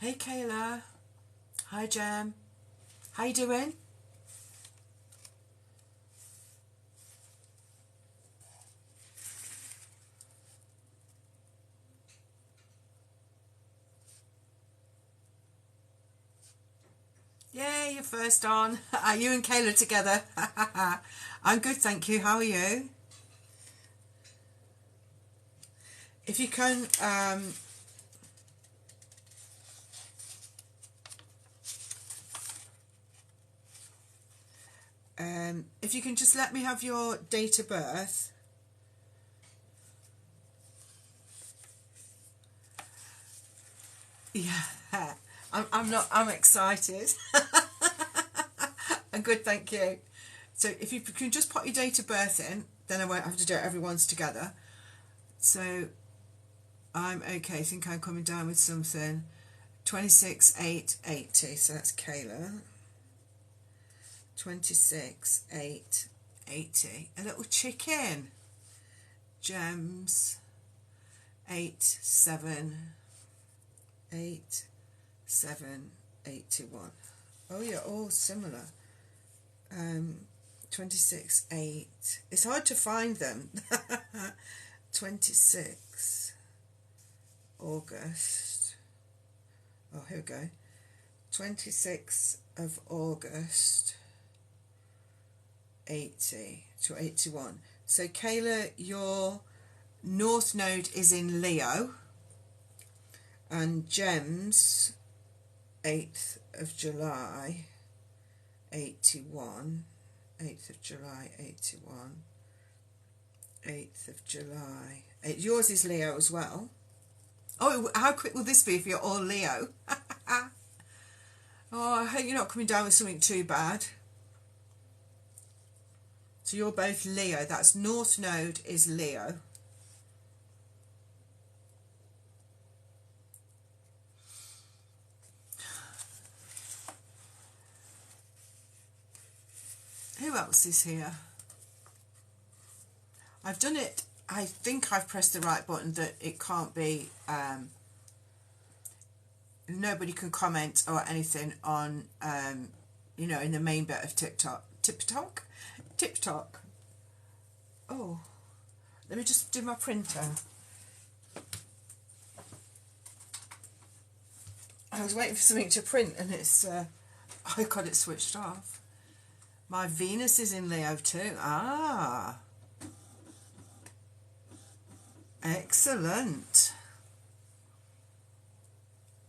Hey Kayla. Hi Jam. How you doing? Yay, you're first on. Are you and Kayla together? I'm good, thank you. How are you? If you can, if you can just let me have your date of birth. Yeah, I'm excited. I'm good, thank you. So if you can just put your date of birth in, then I won't have to do it everyone's together. So I'm okay. I think I'm coming down with something. 26/8/80. So that's Kayla. 26/8/80. A little chicken. Gems. 8/7/8/7/81. Oh, you're all similar. 26/8. It's hard to find them. 26 August. Oh, here we go. 26th of August 80 to 81. So Kayla, your North Node is in Leo, and Gems 8th of July 81. 8th of July 81. 8th of July. Yours is Leo as well. Oh, how quick will this be if you're all Leo? Oh, I hope you're not coming down with something too bad. So you're both Leo. That's North Node is Leo. Who else is here? I've done it. I think I've pressed the right button that it can't be... nobody can comment or anything on, you know, in the main bit of TikTok. TikTok? TikTok. Oh, let me just do my printer. I was waiting for something to print and it's, I got it switched off. My Venus is in Leo too. Ah. Excellent.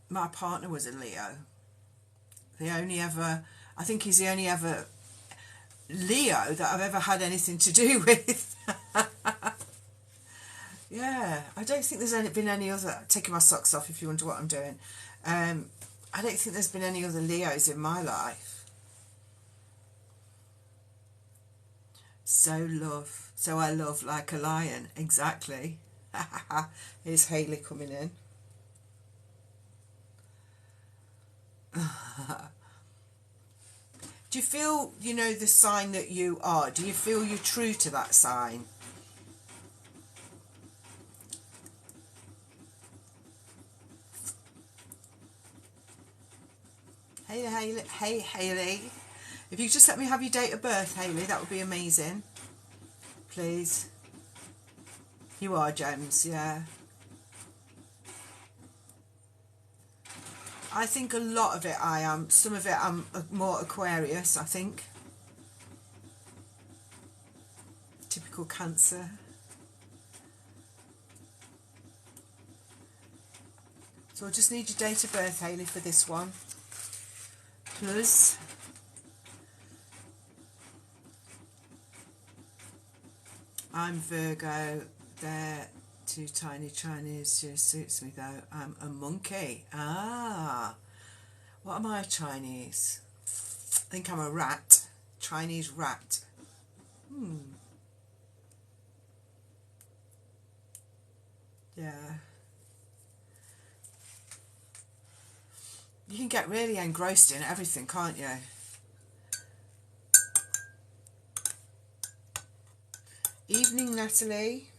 My partner was a Leo. I think he's the only ever Leo that I've ever had anything to do with. Yeah, I don't think there's been any other, taking my socks off if you wonder what I'm doing. I don't think there's been any other Leos in my life. So I love like a lion, exactly. Here's Hayley coming in. Do you feel, you know, the sign that you are? Do you feel you're true to that sign? Hey, Hayley. Hey, Hayley. If you could just let me have your date of birth, Hayley, that would be amazing. Please. You are, Gems, yeah. I think a lot of it I am. Some of it I'm more Aquarius, I think. Typical Cancer. So I just need your date of birth, Hayley, for this one. Plus. I'm Virgo. They're two tiny Chinese. Just suits me though. I'm a monkey. Ah. What am I, Chinese? I think I'm a rat. Chinese rat. Yeah. You can get really engrossed in everything, can't you? Evening, Natalie.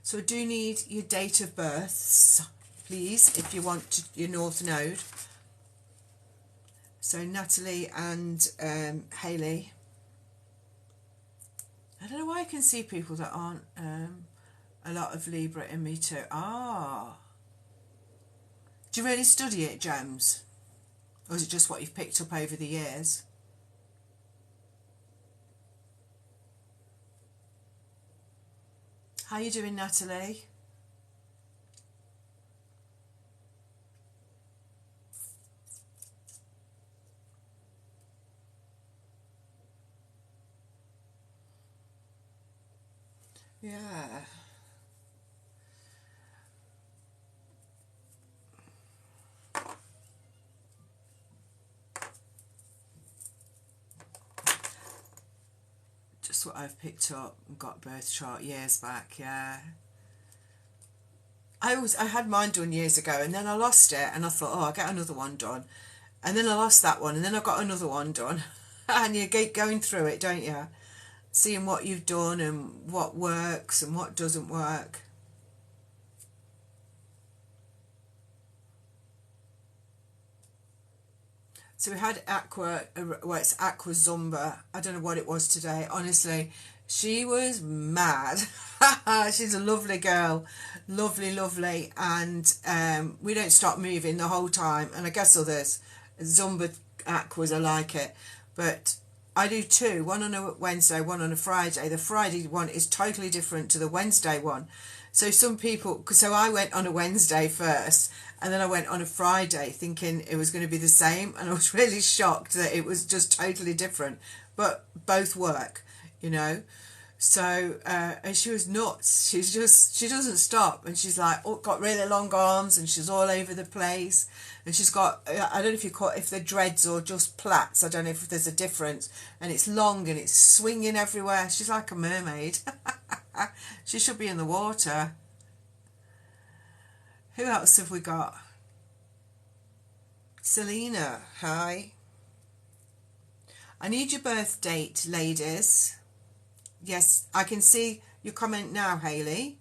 So I do need your date of birth, please, if you want your North Node. So Natalie and Hayley. I don't know why I can see people that aren't a lot of Libra in me too. Ah. Do you really study it, James? Or is it just what you've picked up over the years? How you doing, Natalie? Yeah. Just what I've picked up and got birth chart years back, yeah. I had mine done years ago, and then I lost it, and I thought, oh, I'll get another one done. And then I lost that one, and then I got another one done. And you keep going through it, don't you? Seeing what you've done and what works and what doesn't work. So we had Aqua, well, it's Aqua Zumba. I don't know what it was today. Honestly, she was mad. She's a lovely girl. Lovely, lovely. And we don't stop moving the whole time. And I guess others, Zumba Aquas are like it. But I do two. One on a Wednesday, one on a Friday. The Friday one is totally different to the Wednesday one. So some people, so I went on a Wednesday first, and then I went on a Friday thinking it was going to be the same, and I was really shocked that it was just totally different, but both work, you know. So and she was nuts. She doesn't stop, and she's like, oh, got really long arms, and she's all over the place, and she's got, I don't know if they're dreads or just plaits, I don't know if there's a difference, and it's long and it's swinging everywhere. She's like a mermaid. She should be in the water. Who else have we got? Selena, hi. I need your birth date, ladies. Yes, I can see your comment now, Hayley.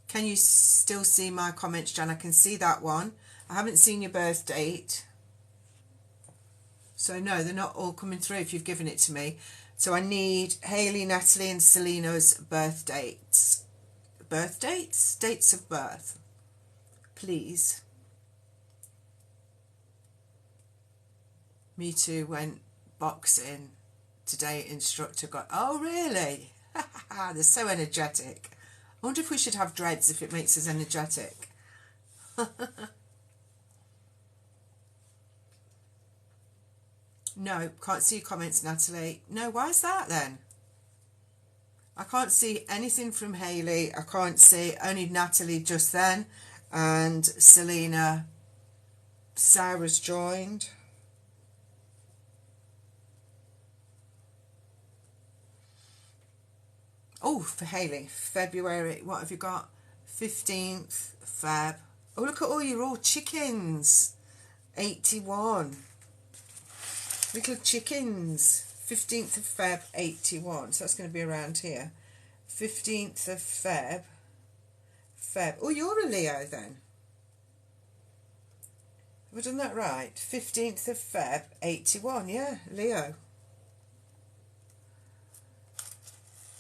Can you still see my comments, Jan? I can see that one. I haven't seen your birth date. So no, they're not all coming through if you've given it to me. So I need Hayley, Natalie and Selena's birth dates. Birth dates? Dates of birth. Please. Me too went boxing today. Instructor got, oh really? They're so energetic. I wonder if we should have dreads if it makes us energetic. No, can't see your comments, Natalie. No, why is that then? I can't see anything from Hayley. I can't see, only Natalie just then. And Selena. Sarah's joined. Oh, for Hayley, February, what have you got? 15th Feb. Oh, look at all your raw chickens. 81. Little chickens. 15th of Feb, 81. So that's going to be around here. 15th of Feb. Oh, you're a Leo then. Have I done that right? 15th of Feb, 81. Yeah, Leo.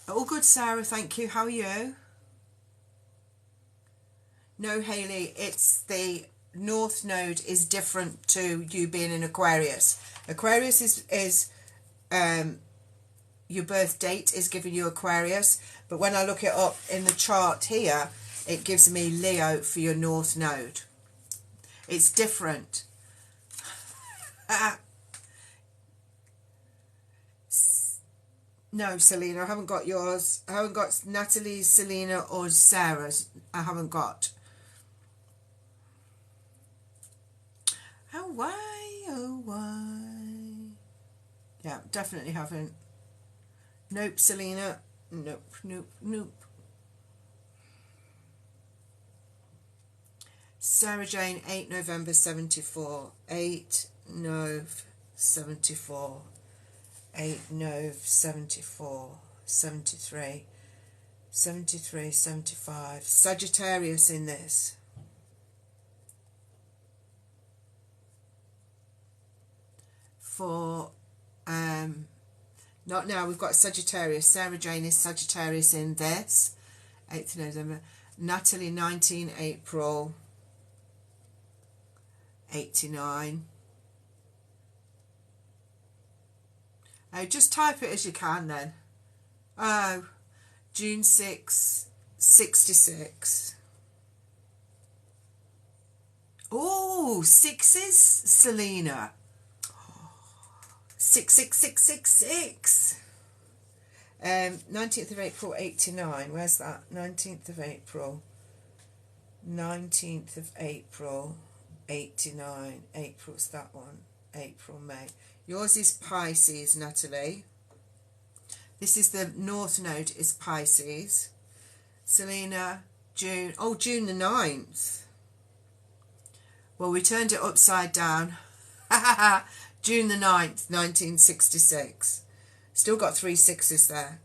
All good, Sarah, thank you. How are you? No, Hayley, it's the North Node is different to you being in Aquarius. Aquarius is your birth date is giving you Aquarius, but when I look it up in the chart here, it gives me Leo for your North Node. It's different. No, Selena, I haven't got yours. I haven't got Natalie's, Selena or Sarah's. I haven't got. Oh, why? Oh, why? Yeah, definitely haven't. Nope, Selena. Nope, nope, nope. Sarah Jane, 8 November 74. 8 Nov 74. 8 Nov 74. 73. 73, 75. Sagittarius in this. for, not now, we've got Sagittarius. Sarah Jane is Sagittarius in this. 8th November. Natalie, 19 April 89. Oh, just type it as you can then. Oh, June 6, 66. Oh, sixes, Selena. 66666. 19th of April 89. Where's that? 19th of April. 19th of April 89. April's that one. April, May. Yours is Pisces, Natalie. This is the North Node is Pisces. Selena, June. Oh, June the 9th. Well, we turned it upside down. June the 9th, 1966. Still got 3 sixes there.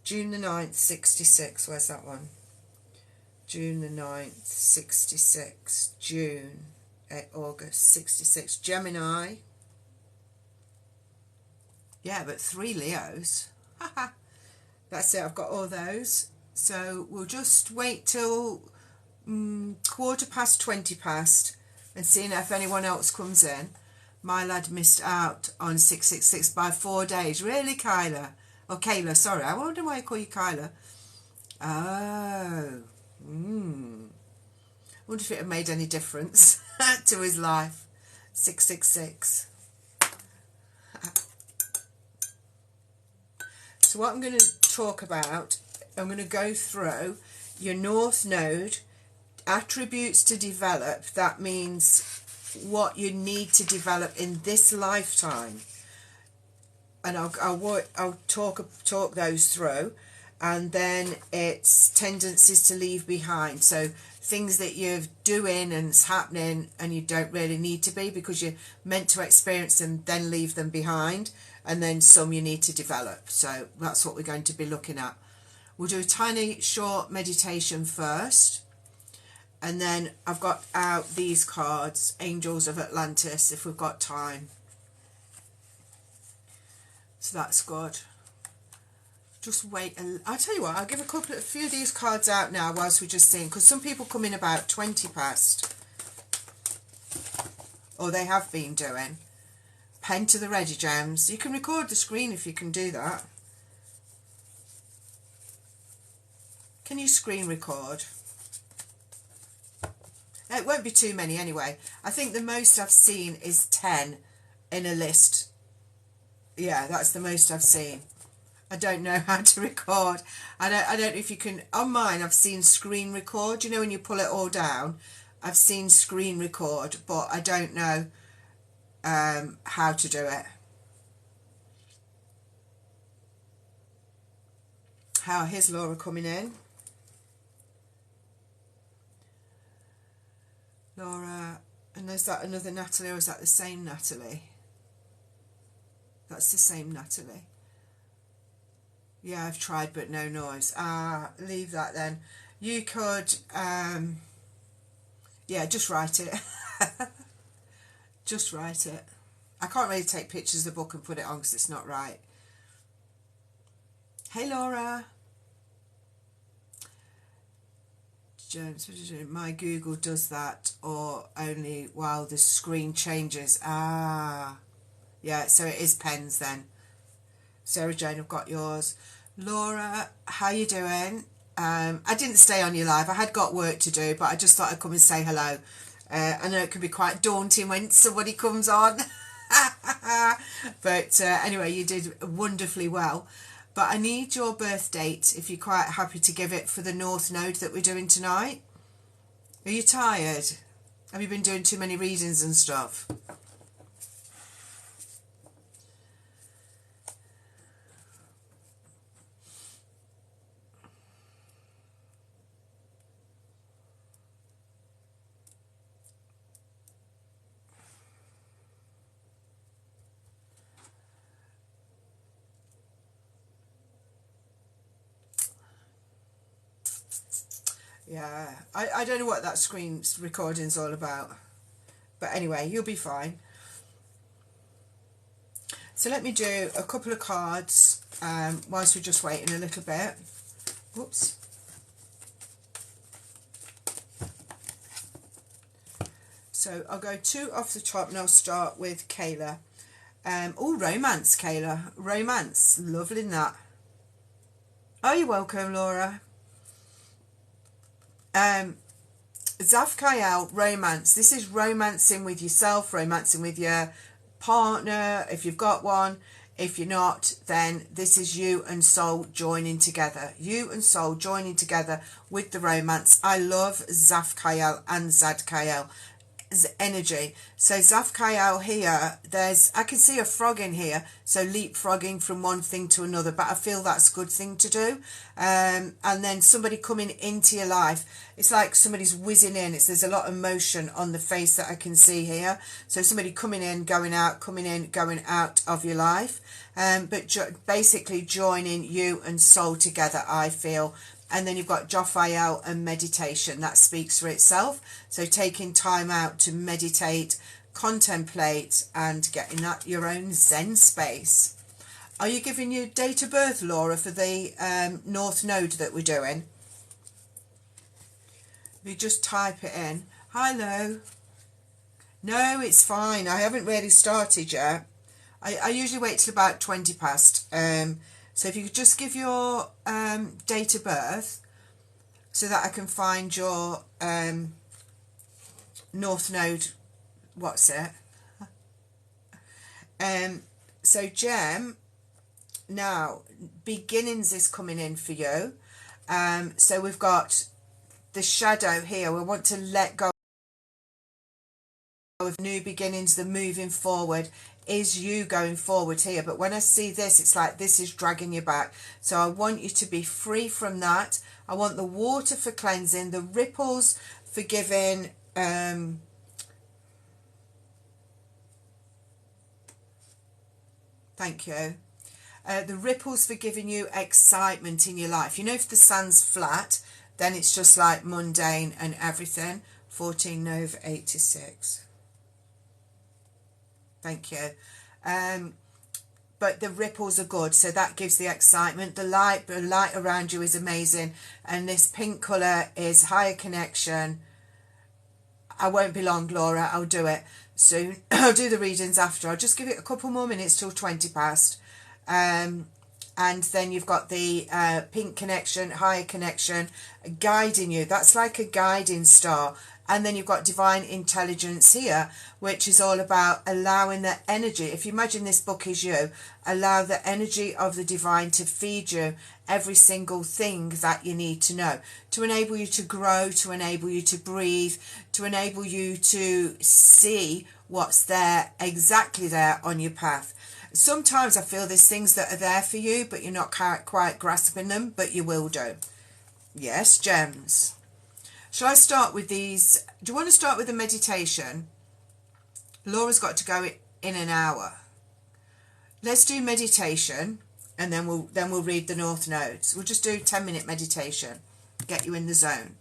June the 9th, 66. Where's that one? June the 9th, 66. June, August, 66. Gemini. Yeah, but 3 Leos. That's it. I've got all those. So we'll just wait till 20 and seeing if anyone else comes in. My lad missed out on 666 by 4 days. Really, Kyla? Oh, Kayla, sorry. I wonder why I call you Kyla. Oh. Wonder if it had made any difference to his life. 666. So what I'm going to talk about, I'm going to go through your North Node, attributes to develop. That means what you need to develop in this lifetime. And I'll talk those through. And then it's tendencies to leave behind. So things that you're doing and it's happening and you don't really need to be because you're meant to experience them, then leave them behind. And then some you need to develop. So that's what we're going to be looking at. We'll do a tiny short meditation first. And then I've got out these cards, Angels of Atlantis, if we've got time. So that's good. Just wait. I'll tell you what, I'll give a few of these cards out now whilst we're just seeing. Because some people come in about 20 past. Or they have been doing. Pen to the ready, Gems. You can record the screen if you can do that. Can you screen record? It won't be too many anyway. I think the most I've seen is 10 in a list. Yeah, that's the most I've seen. I don't know how to record. I don't know if you can. On mine, I've seen screen record. You know when you pull it all down? I've seen screen record, but I don't know how to do it. Here's Laura coming in. Laura, and is that another Natalie or is that the same Natalie? That's the same Natalie. Yeah, I've tried but no noise. Leave that then. You could, yeah, just write it. Just write it. I can't really take pictures of the book and put it on because it's not right. Hey Laura. James, my Google does that or only while the screen changes. Yeah, so it is pens then. Sarah Jane, I've got yours. Laura, how you doing? I didn't stay on your live. I had got work to do, but I just thought I'd come and say hello. I know it can be quite daunting when somebody comes on. But anyway, you did wonderfully well. But I need your birth date if you're quite happy to give it for the North Node that we're doing tonight. Are you tired? Have you been doing too many readings and stuff? Yeah, I don't know what that screen recording's all about. But anyway, you'll be fine. So let me do a couple of cards whilst we're just waiting a little bit. Whoops. So I'll go 2 off the top and I'll start with Kayla. Oh, romance, Kayla. Romance. Lovely in that. Oh, you're welcome, Laura. Zafkael, romance. This is romancing with yourself, romancing with your partner, if you've got one. If you're not, then this is you and soul joining together. You and soul joining together with the romance. I love Zafkael and Zadkael energy. So Zafkael here, I can see a frog in here, so leapfrogging from one thing to another, but I feel that's a good thing to do. And then somebody coming into your life, it's like somebody's whizzing in. There's a lot of motion on the face that I can see here. So somebody coming in, going out, coming in, going out of your life. But basically joining you and soul together, I feel. And then you've got Jophael and meditation. That speaks for itself. So taking time out to meditate, contemplate, and getting that your own Zen space. Are you giving your date of birth, Laura, for the North Node that we're doing? If you just type it in. Hi, Lo. No, it's fine. I haven't really started yet. I usually wait till about 20 past. So if you could just give your date of birth so that I can find your North Node, what's it? So Gem, now beginnings is coming in for you. So we've got the shadow here. We want to let go of new beginnings, the moving forward. Is you going forward here, but when I see this, it's like this is dragging you back. So I want you to be free from that. I want the water for cleansing, the ripples for giving thank you, the ripples for giving you excitement in your life. You know, if the sand's flat, then it's just like mundane and everything. 14 Nova 86. Thank you. But the ripples are good, so that gives the excitement. The light around you is amazing, and this pink colour is higher connection. I won't be long, Laura. I'll do it soon. I'll do the readings after. I'll just give it a couple more minutes till 20 past. And then you've got the pink connection, higher connection, guiding you. That's like a guiding star. And then you've got divine intelligence here, which is all about allowing the energy. If you imagine this book is you, allow the energy of the divine to feed you every single thing that you need to know, to enable you to grow, to enable you to breathe, to enable you to see what's there, exactly there on your path. Sometimes I feel there's things that are there for you, but you're not quite grasping them, but you will do. Yes, gems. Shall I start with these? Do you want to start with the meditation? Laura's got to go in an hour. Let's do meditation, and then we'll read the North Nodes. We'll just do 10-minute meditation. Get you in the zone.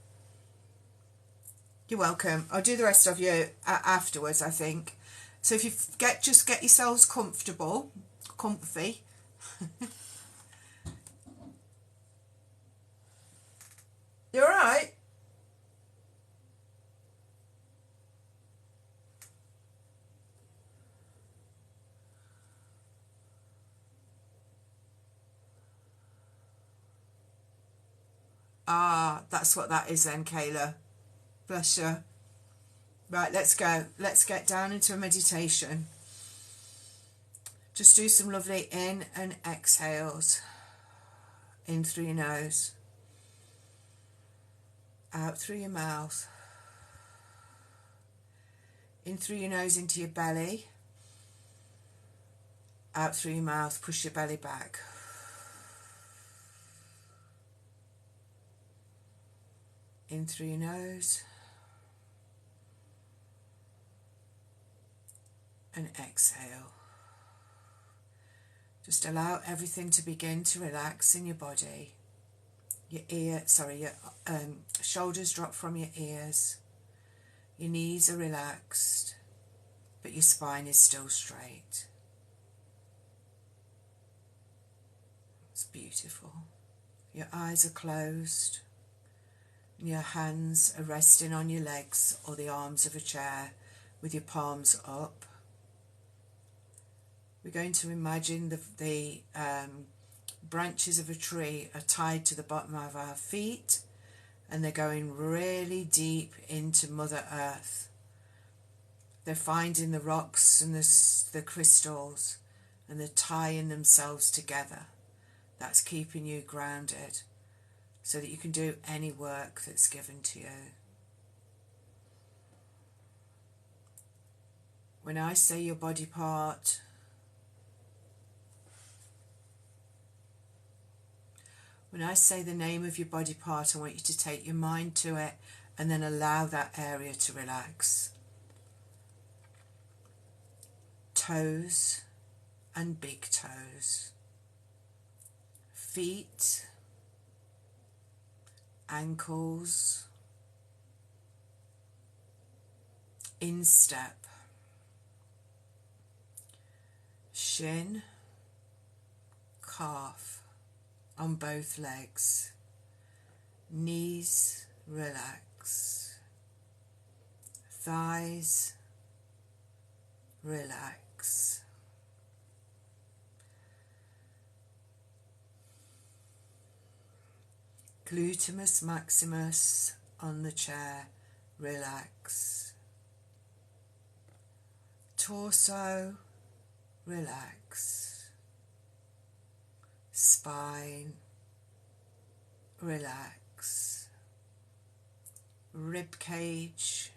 You're welcome. I'll do the rest of you afterwards, I think. So if you just get yourselves comfy. You all right? Ah, that's what that is then, Kayla. Bless you. Right, let's go. Let's get down into a meditation. Just do some lovely in and exhales. In through your nose. Out through your mouth. In through your nose into your belly. Out through your mouth, push your belly back. In through your nose. And exhale. Just allow everything to begin to relax in your body. Your shoulders drop from your ears. Your knees are relaxed, but your spine is still straight. Beautiful. Your eyes are closed. And your hands are resting on your legs or the arms of a chair with your palms up. We're going to imagine the branches of a tree are tied to the bottom of our feet, and they're going really deep into Mother Earth. They're finding the rocks and the crystals, and they're tying themselves together. That's keeping you grounded so that you can do any work that's given to you. When I say your body part, when I say the name of your body part, I want you to take your mind to it and then allow that area to relax. Toes and big toes. Feet, ankles, instep, shin, calf on both legs, knees relax, thighs relax. Glutamus maximus on the chair, relax. Torso, relax. Spine, relax. Rib cage,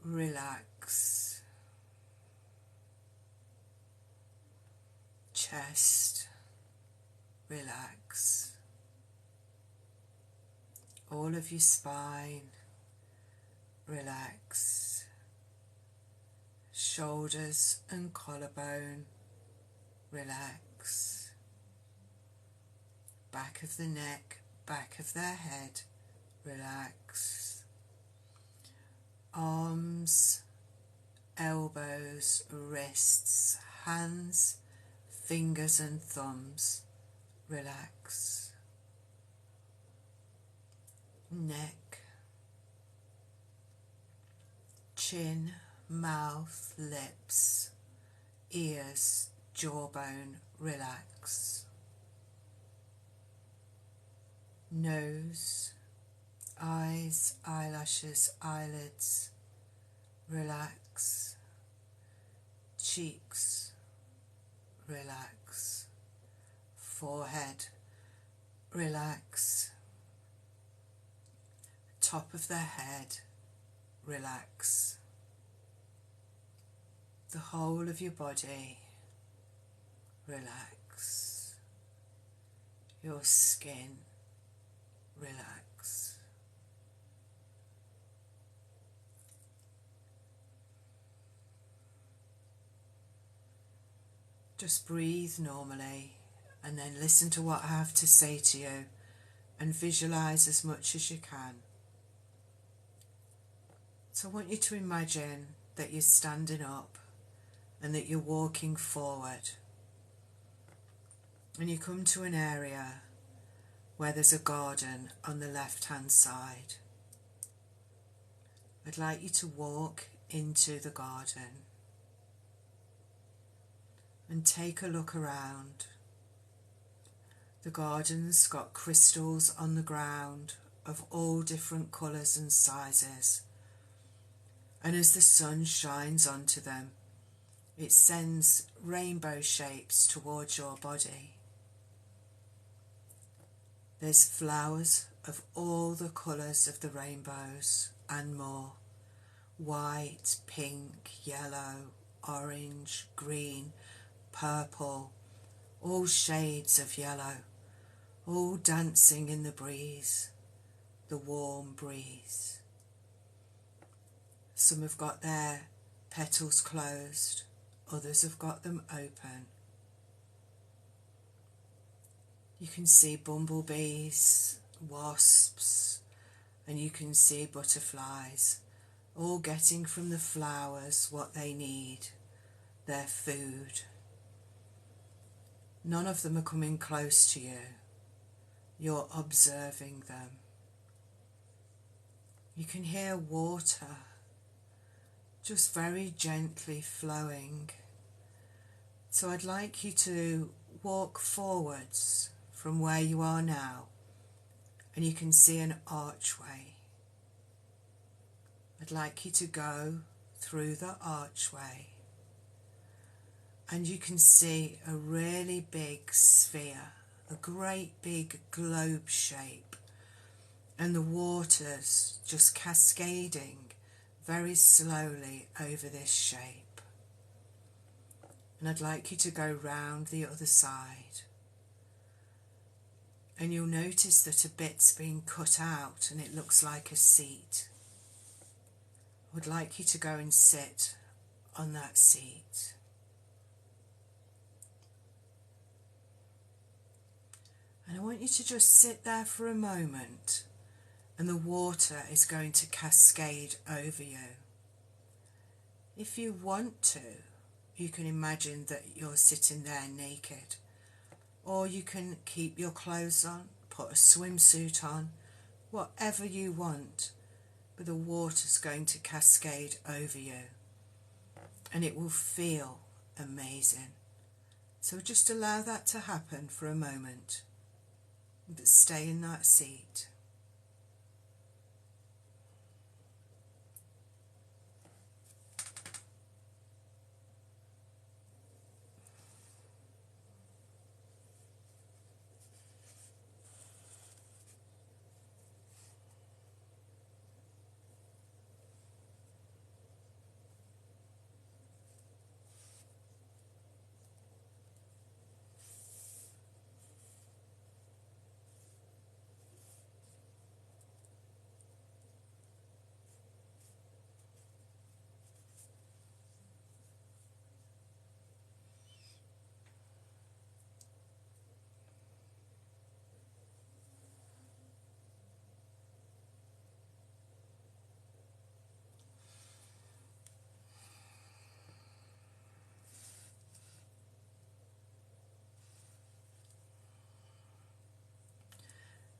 relax. Chest, relax. All of your spine, relax. Shoulders and collarbone, relax. Back of the neck, back of their head, relax. Arms, elbows, wrists, hands, fingers and thumbs, relax. Neck, chin, mouth, lips, ears, jawbone, relax. Nose, eyes, eyelashes, eyelids, relax. Cheeks, relax. Forehead, relax. Top of the head, relax. The whole of your body, relax. Your skin, relax. Just breathe normally and then listen to what I have to say to you and visualize as much as you can. So I want you to imagine that you're standing up and that you're walking forward. And you come to an area where there's a garden on the left-hand side. I'd like you to walk into the garden and take a look around. The garden's got crystals on the ground of all different colours and sizes. And as the sun shines onto them, it sends rainbow shapes towards your body. There's flowers of all the colours of the rainbows and more. White, pink, yellow, orange, green, purple, all shades of yellow, all dancing in the breeze, the warm breeze. Some have got their petals closed, others have got them open. You can see bumblebees, wasps, and you can see butterflies, all getting from the flowers what they need, their food. None of them are coming close to you. You're observing them. You can hear water just very gently flowing. So I'd like you to walk forwards from where you are now, and you can see an archway. I'd like you to go through the archway, and you can see a really big sphere, a great big globe shape, and the water's just cascading very slowly over this shape. And I'd like you to go round the other side, and you'll notice that a bit's been cut out and it looks like a seat. I would like you to go and sit on that seat. And I want you to just sit there for a moment, and the water is going to cascade over you. If you want to, you can imagine that you're sitting there naked, or you can keep your clothes on, put a swimsuit on, whatever you want, but the water's going to cascade over you, and it will feel amazing. So just allow that to happen for a moment, but stay in that seat.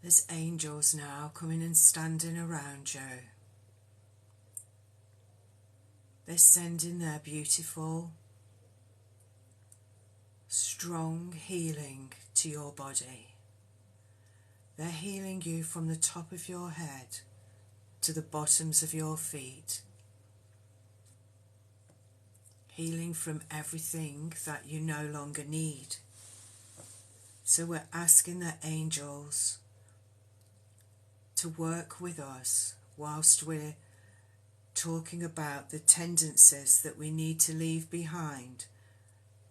There's angels now coming and standing around you. They're sending their beautiful, strong healing to your body. They're healing you from the top of your head to the bottoms of your feet. Healing from everything that you no longer need. So we're asking the angels to work with us whilst we're talking about the tendencies that we need to leave behind,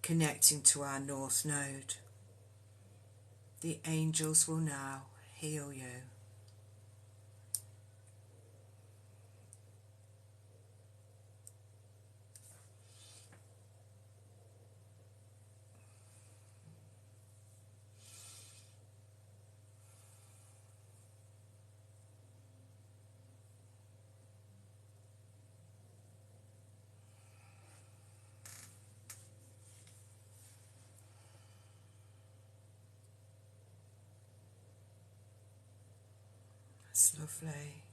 connecting to our North Node. The angels will now heal you. That's lovely.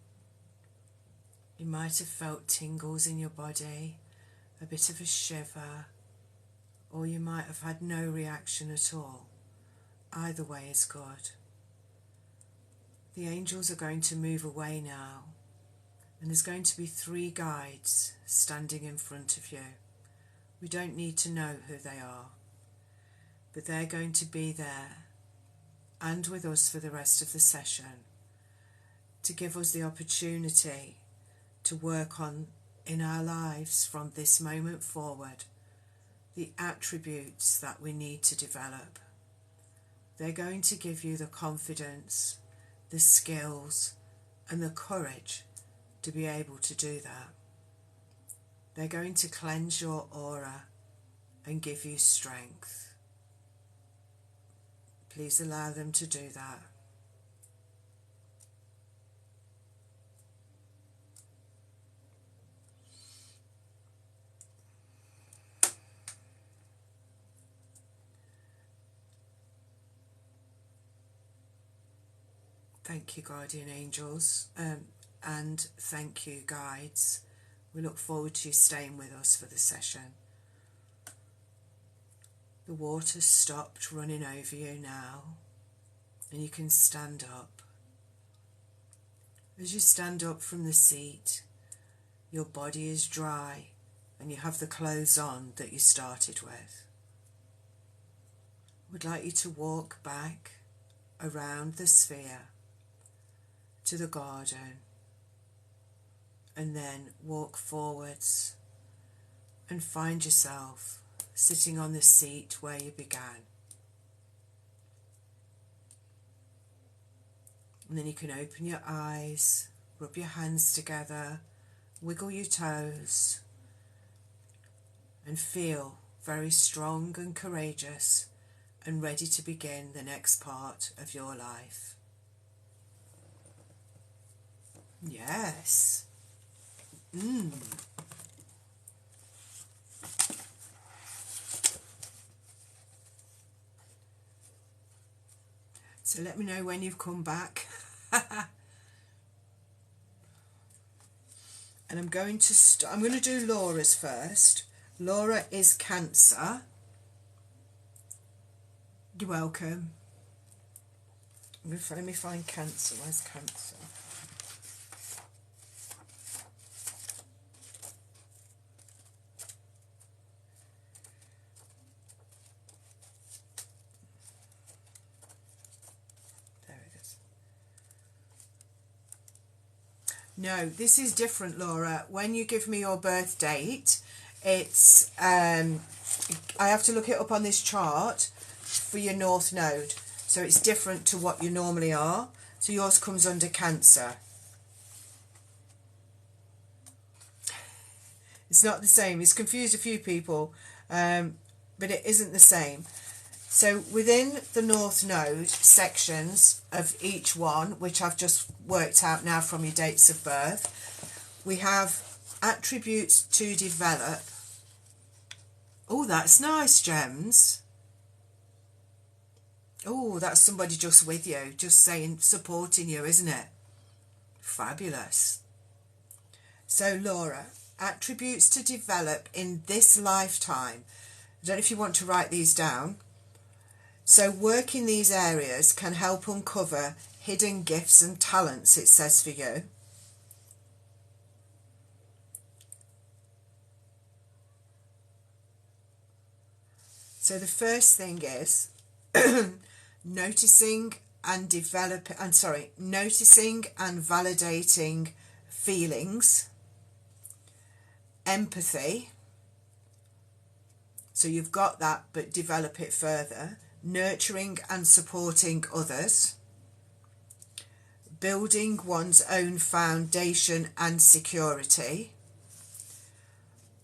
You might have felt tingles in your body, a bit of a shiver, or you might have had no reaction at all. Either way is good. The angels are going to move away now, and there's going to be 3 guides standing in front of you. We don't need to know who they are, but they're going to be there and with us for the rest of the session to give us the opportunity to work on in our lives from this moment forward the attributes that we need to develop. They're going to give you the confidence, the skills and the courage to be able to do that. They're going to cleanse your aura and give you strength. Please allow them to do that. Thank you, guardian angels, and thank you, guides. We look forward to you staying with us for the session. The water's stopped running over you now, and you can stand up. As you stand up from the seat, your body is dry and you have the clothes on that you started with. I would like you to walk back around the sphere to the garden, and then walk forwards and find yourself sitting on the seat where you began. And then you can open your eyes, rub your hands together, wiggle your toes, and feel very strong and courageous and ready to begin the next part of your life. Yes. So let me know when you've come back. And I'm going to do Laura's first. Laura is Cancer. You're welcome. Let me find Cancer. Where's Cancer? No, this is different, Laura. When you give me your birth date, it's I have to look it up on this chart for your North Node. So it's different to what you normally are. So yours comes under Cancer. It's not the same. It's confused a few people, but it isn't the same. So within the North Node sections of each one, which I've just worked out now from your dates of birth, we have attributes to develop. Oh, that's nice, Gems. Oh, that's somebody just with you, just saying, supporting you, isn't it? Fabulous. So, Laura, attributes to develop in this lifetime. I don't know if you want to write these down. So work in these areas can help uncover hidden gifts and talents, it says for you. So the first thing is noticing and validating feelings, empathy. So you've got that, but develop it further. Nurturing and supporting others, building one's own foundation and security,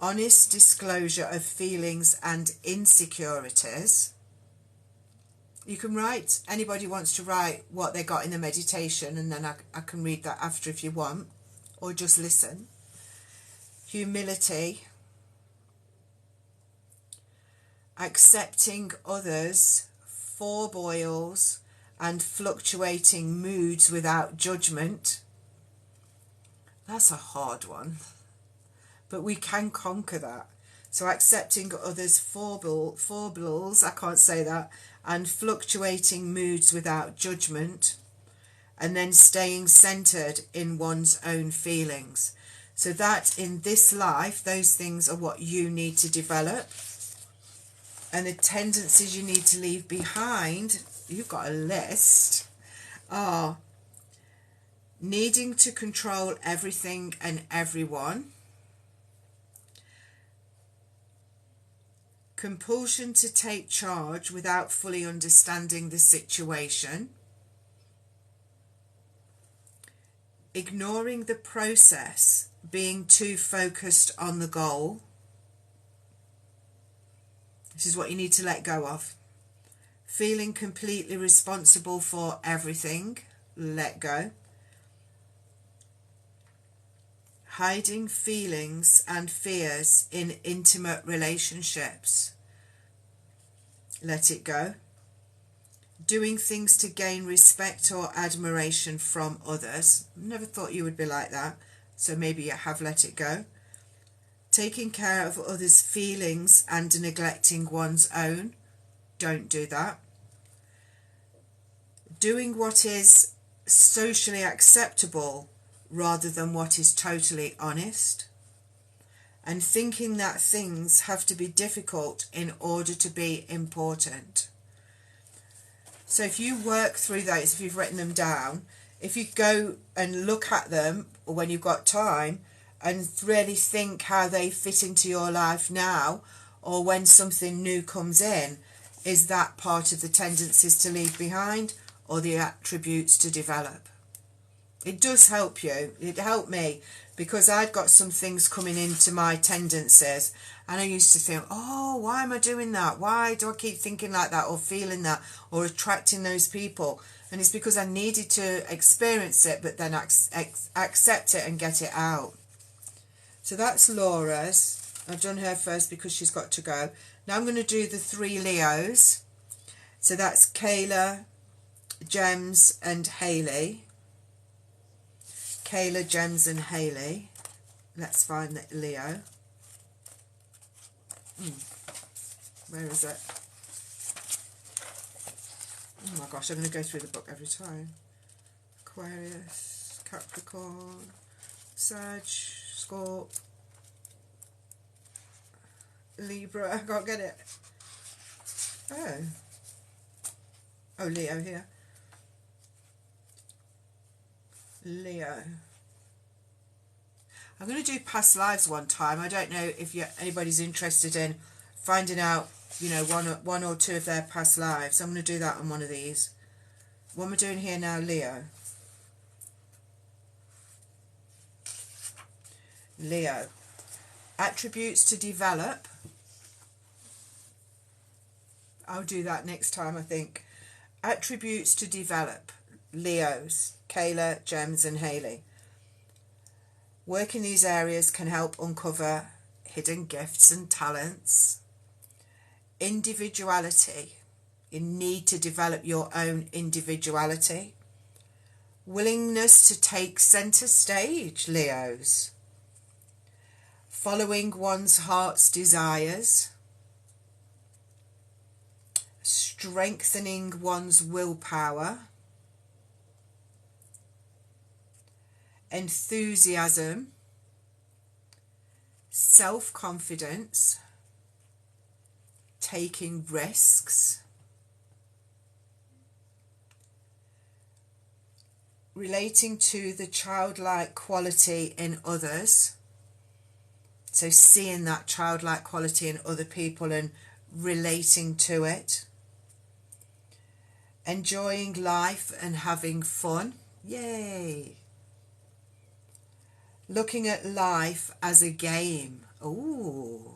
honest disclosure of feelings and insecurities. You can write, anybody wants to write what they got in the meditation, and then I can read that after if you want, or just listen. Humility, accepting others, foibles and fluctuating moods without judgment. That's a hard one, but we can conquer that. So accepting others' foibles, I can't say that, and fluctuating moods without judgment, and then staying centered in one's own feelings. So that in this life, those things are what you need to develop. And the tendencies you need to leave behind, you've got a list, are needing to control everything and everyone, compulsion to take charge without fully understanding the situation, ignoring the process, being too focused on the goal. This is what you need to let go of. Feeling completely responsible for everything, let go. Hiding feelings and fears in intimate relationships, let it go. doing things to gain respect or admiration from others. Never thought you would be like that, so maybe you have let it go. Taking care of others' feelings and neglecting one's own. Don't do that. Doing what is socially acceptable rather than what is totally honest. And thinking that things have to be difficult in order to be important. So if you work through those, if you've written them down, if you go and look at them or when you've got time and really think how they fit into your life now or when something new comes in, is that part of the tendencies to leave behind or the attributes to develop? It does help you. It helped me because I'd got some things coming into my tendencies and I used to think, oh, why am I doing that? Why do I keep thinking like that or feeling that or attracting those people? And it's because I needed to experience it but then accept it and get it out. So that's Laura's. I've done her first because she's got to go. Now I'm going to do the 3 Leos. So that's Kayla, Gems and Hayley. Kayla, Gems and Hayley. Let's find that Leo. Where is it? Oh my gosh, I'm going to go through the book every time. Aquarius, Capricorn, Sag, Scorp, Libra. I can't get it. Oh, Leo here. Leo. I'm going to do past lives one time. I don't know if anybody's interested in finding out, you know, one or two of their past lives. I'm going to do that on one of these. What am I doing here now, Leo? Leo. Attributes to develop. I'll do that next time, I think. Attributes to develop. Leos. Kayla, Gems and Hayley. Work in these areas can help uncover hidden gifts and talents. Individuality. You need to develop your own individuality. Willingness to take centre stage, Leos. Following one's heart's desires. Strengthening one's willpower. Enthusiasm, self-confidence, taking risks, relating to the childlike quality in others, so seeing that childlike quality in other people and relating to it, enjoying life and having fun, yay! Looking at life as a game. Ooh.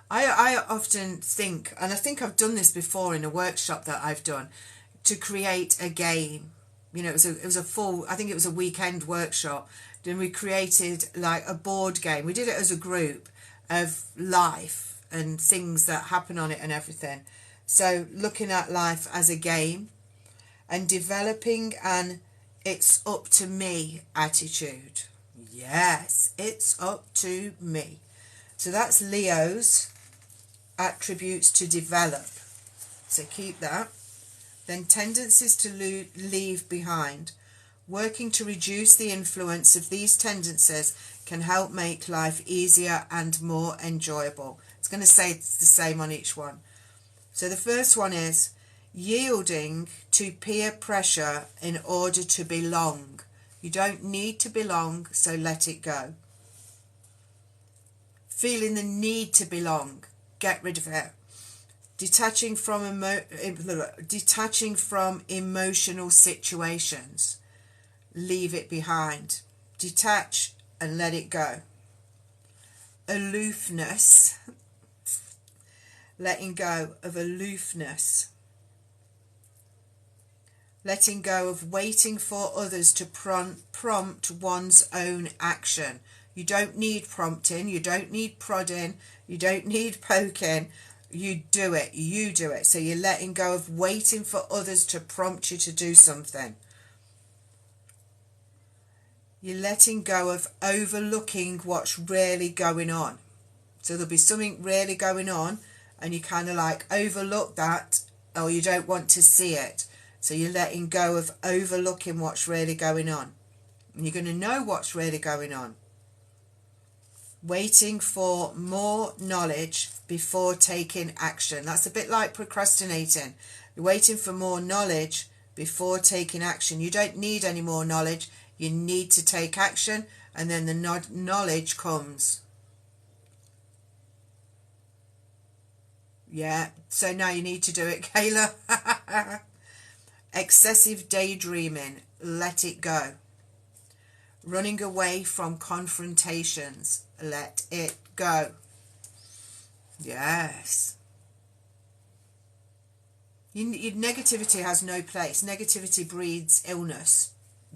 I often think, and I think I've done this before in a workshop that I've done, to create a game. You know, it was a full, I think it was a weekend workshop. Then we created like a board game. We did it as a group of life and things that happen on it and everything. So looking at life as a game and developing an it's up to me attitude. Yes, it's up to me. So that's Leo's attributes to develop. So keep that. Then tendencies to leave behind. Working to reduce the influence of these tendencies can help make life easier and more enjoyable. It's going to say it's the same on each one. So the first one is yielding to peer pressure in order to belong. You don't need to belong, so let it go. Feeling the need to belong, get rid of it. Detaching from emotional situations, leave it behind. Detach and let it go. Aloofness, letting go of aloofness. Letting go of waiting for others to prompt one's own action. You don't need prompting, you don't need prodding, you don't need poking. You do it. You do it. So you're letting go of waiting for others to prompt you to do something. You're letting go of overlooking what's really going on. So there'll be something really going on and you kind of like overlook that, or you don't want to see it. So you're letting go of overlooking what's really going on. And you're going to know what's really going on. Waiting for more knowledge before taking action. That's a bit like procrastinating. You're waiting for more knowledge before taking action. You don't need any more knowledge. You need to take action, and then the knowledge comes. Yeah, so now you need to do it, Kayla. Excessive daydreaming. Let it go. Running away from confrontations. Let it go. Yes. Your negativity has no place. Negativity breeds illness.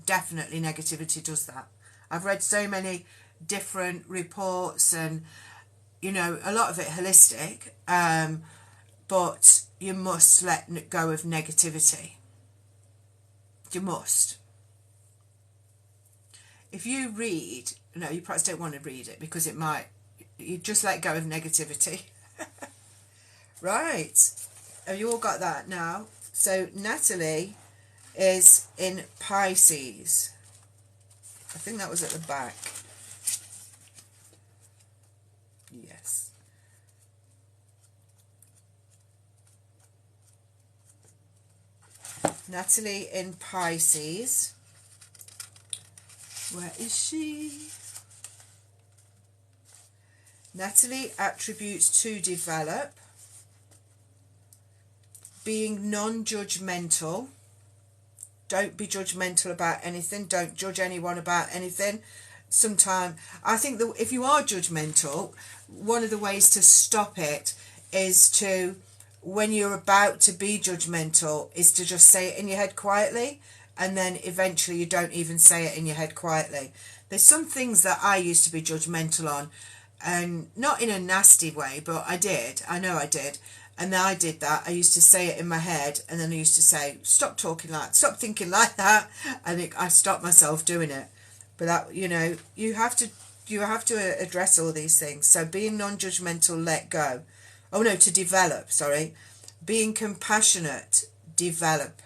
Definitely negativity does that. I've read so many different reports and, you know, a lot of it holistic, but you must let go of negativity. You must. If you read, no, you perhaps don't want to read it because it might, you just let go of negativity. Right. Have you all got that now? So Natalie is in Pisces. I think that was at the back. Yes. Natalie in Pisces. Where is she? Natalie attributes to develop. Being non-judgmental. Don't be judgmental about anything. Don't judge anyone about anything. Sometimes, I think that if you are judgmental, one of the ways to stop it is to, when you're about to be judgmental, is to just say it in your head quietly, and then eventually you don't even say it in your head quietly. There's some things that I used to be judgmental on, and not in a nasty way, but I did. I know I did. And then I did that. I used to say it in my head, and then I used to say, stop talking like, stop thinking like that. And I stopped myself doing it. But that, you know, you have to address all these things. So being non-judgmental, let go. Oh no, to develop, sorry. Being compassionate, develop.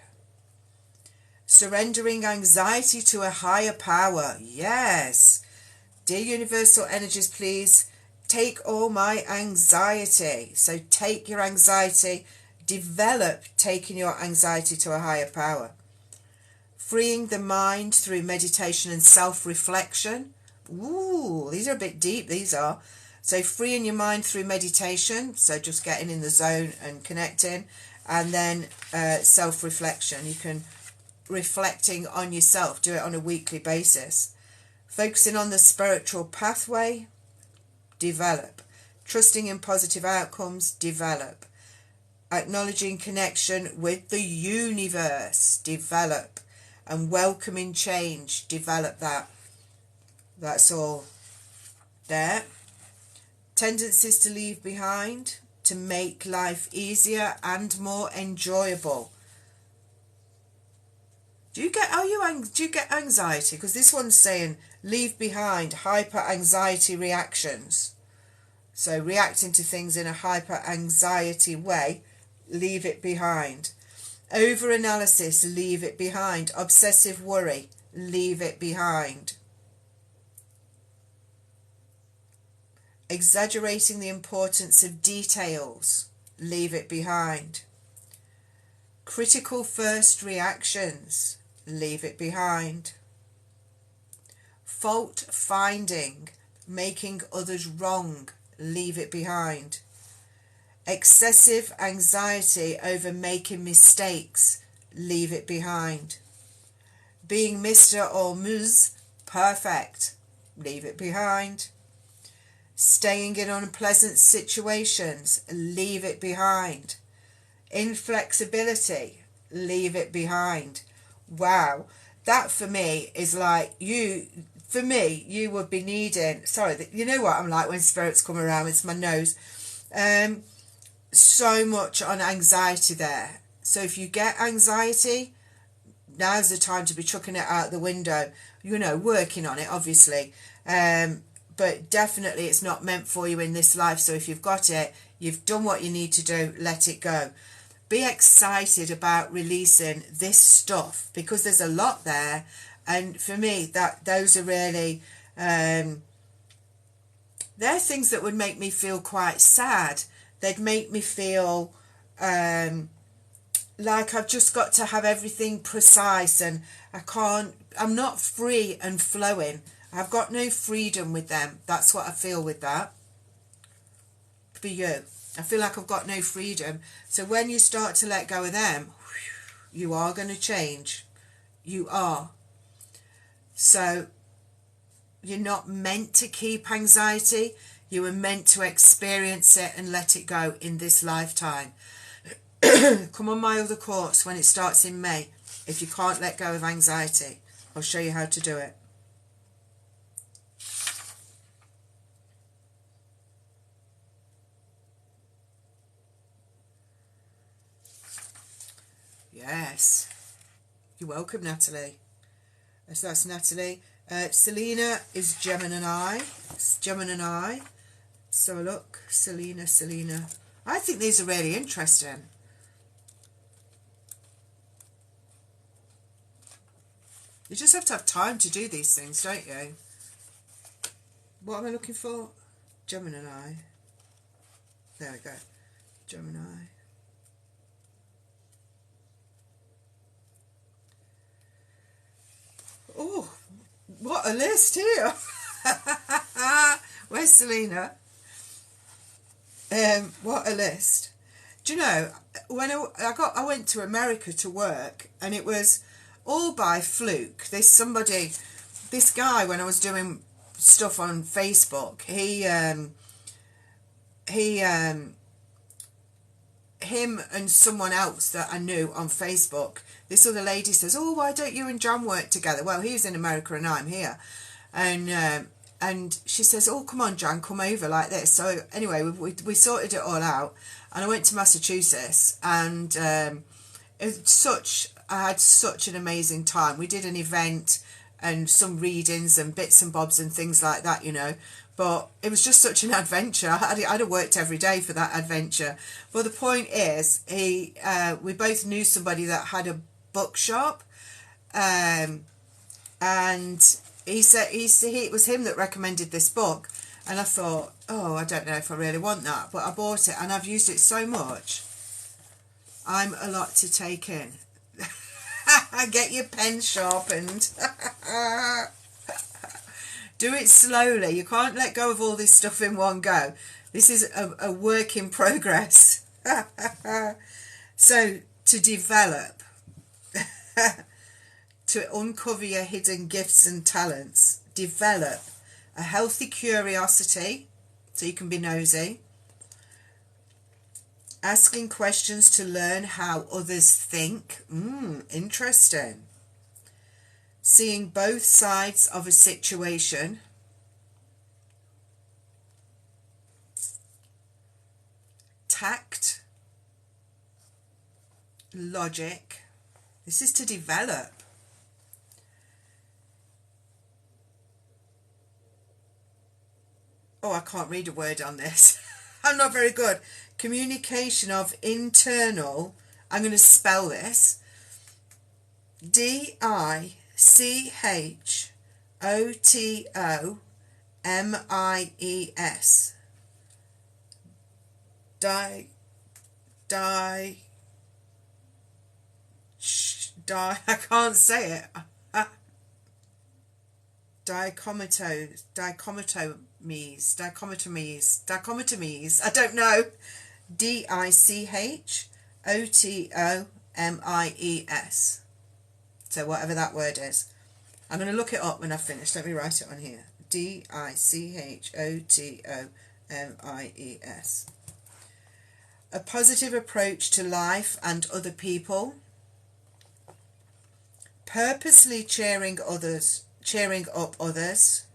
Surrendering anxiety to a higher power. Yes. Dear universal energies, please take all my anxiety. So take your anxiety, develop taking your anxiety to a higher power. Freeing the mind through meditation and self-reflection. Ooh, these are a bit deep, these are. So freeing your mind through meditation, so just getting in the zone and connecting, and then self-reflection. You can reflecting on yourself, do it on a weekly basis. Focusing on the spiritual pathway, develop. Trusting in positive outcomes, develop. Acknowledging connection with the universe, develop. And welcoming change, develop that. That's all there. Tendencies to leave behind, to make life easier and more enjoyable. Do you get anxiety? Because this one's saying leave behind hyper anxiety reactions. So reacting to things in a hyper anxiety way, leave it behind. Over analysis, leave it behind. Obsessive worry, leave it behind. Exaggerating the importance of details, leave it behind. Critical first reactions, leave it behind. Fault finding, making others wrong, leave it behind. Excessive anxiety over making mistakes, leave it behind. Being Mr. or Ms. Perfect, leave it behind. Staying in unpleasant situations, leave it behind. Inflexibility, leave it behind. Wow, that for me is like you would be needing, sorry, you know what I'm like when spirits come around, it's my nose. so much on anxiety there. So if you get anxiety, now's the time to be chucking it out the window, you know, working on it, obviously. But definitely it's not meant for you in this life. So if you've got it, you've done what you need to do, let it go. Be excited about releasing this stuff, because there's a lot there. And for me, those are really, they're things that would make me feel quite sad. They'd make me feel like I've just got to have everything precise, and I'm not free and flowing. I've got no freedom with them. That's what I feel with that. For you, I feel like I've got no freedom. So when you start to let go of them, you are going to change. You are. So you're not meant to keep anxiety. You were meant to experience it and let it go in this lifetime. Come on my other course when it starts in May. If you can't let go of anxiety, I'll show you how to do it. Yes. You're welcome, Natalie. So that's Natalie. Selena is Gemini. It's Gemini. So look, Selena. I think these are really interesting. You just have to have time to do these things, don't you? What am I looking for? Gemini. There we go. Gemini. Oh, what a list here. Where's Selena? What a list. Do you know, when I went to America to work, and it was all by fluke. This guy, when I was doing stuff on Facebook, him and someone else that I knew on Facebook, this other lady says, oh, why don't you and John work together? Well, he's in America and I'm here. And she says, oh, come on, John, come over like this. So anyway, we sorted it all out, and I went to Massachusetts, and I had such an amazing time. We did an event and some readings and bits and bobs and things like that, you know. But it was just such an adventure. I'd have worked every day for that adventure. But the point is, we both knew somebody that had a bookshop, and he said it was him that recommended this book, and I thought, oh, I don't know if I really want that, but I bought it and I've used it so much. I'm a lot to take in. Get your pen sharpened. Do it slowly. You can't let go of all this stuff in one go. This is a work in progress. So to develop, to uncover your hidden gifts and talents, develop a healthy curiosity so you can be nosy, asking questions to learn how others think. Interesting. Seeing both sides of a situation. Tact. Logic. This is to develop. Oh, I can't read a word on this. I'm not very good. Communication of internal, I'm going to spell this, DICHOTOMIES. I can't say it. Dichotomies. I don't know. DICHOTOMIES. So whatever that word is. I'm going to look it up when I've finished. Let me write it on here. DICHOTOMIES. A positive approach to life and other people. Purposely cheering up others.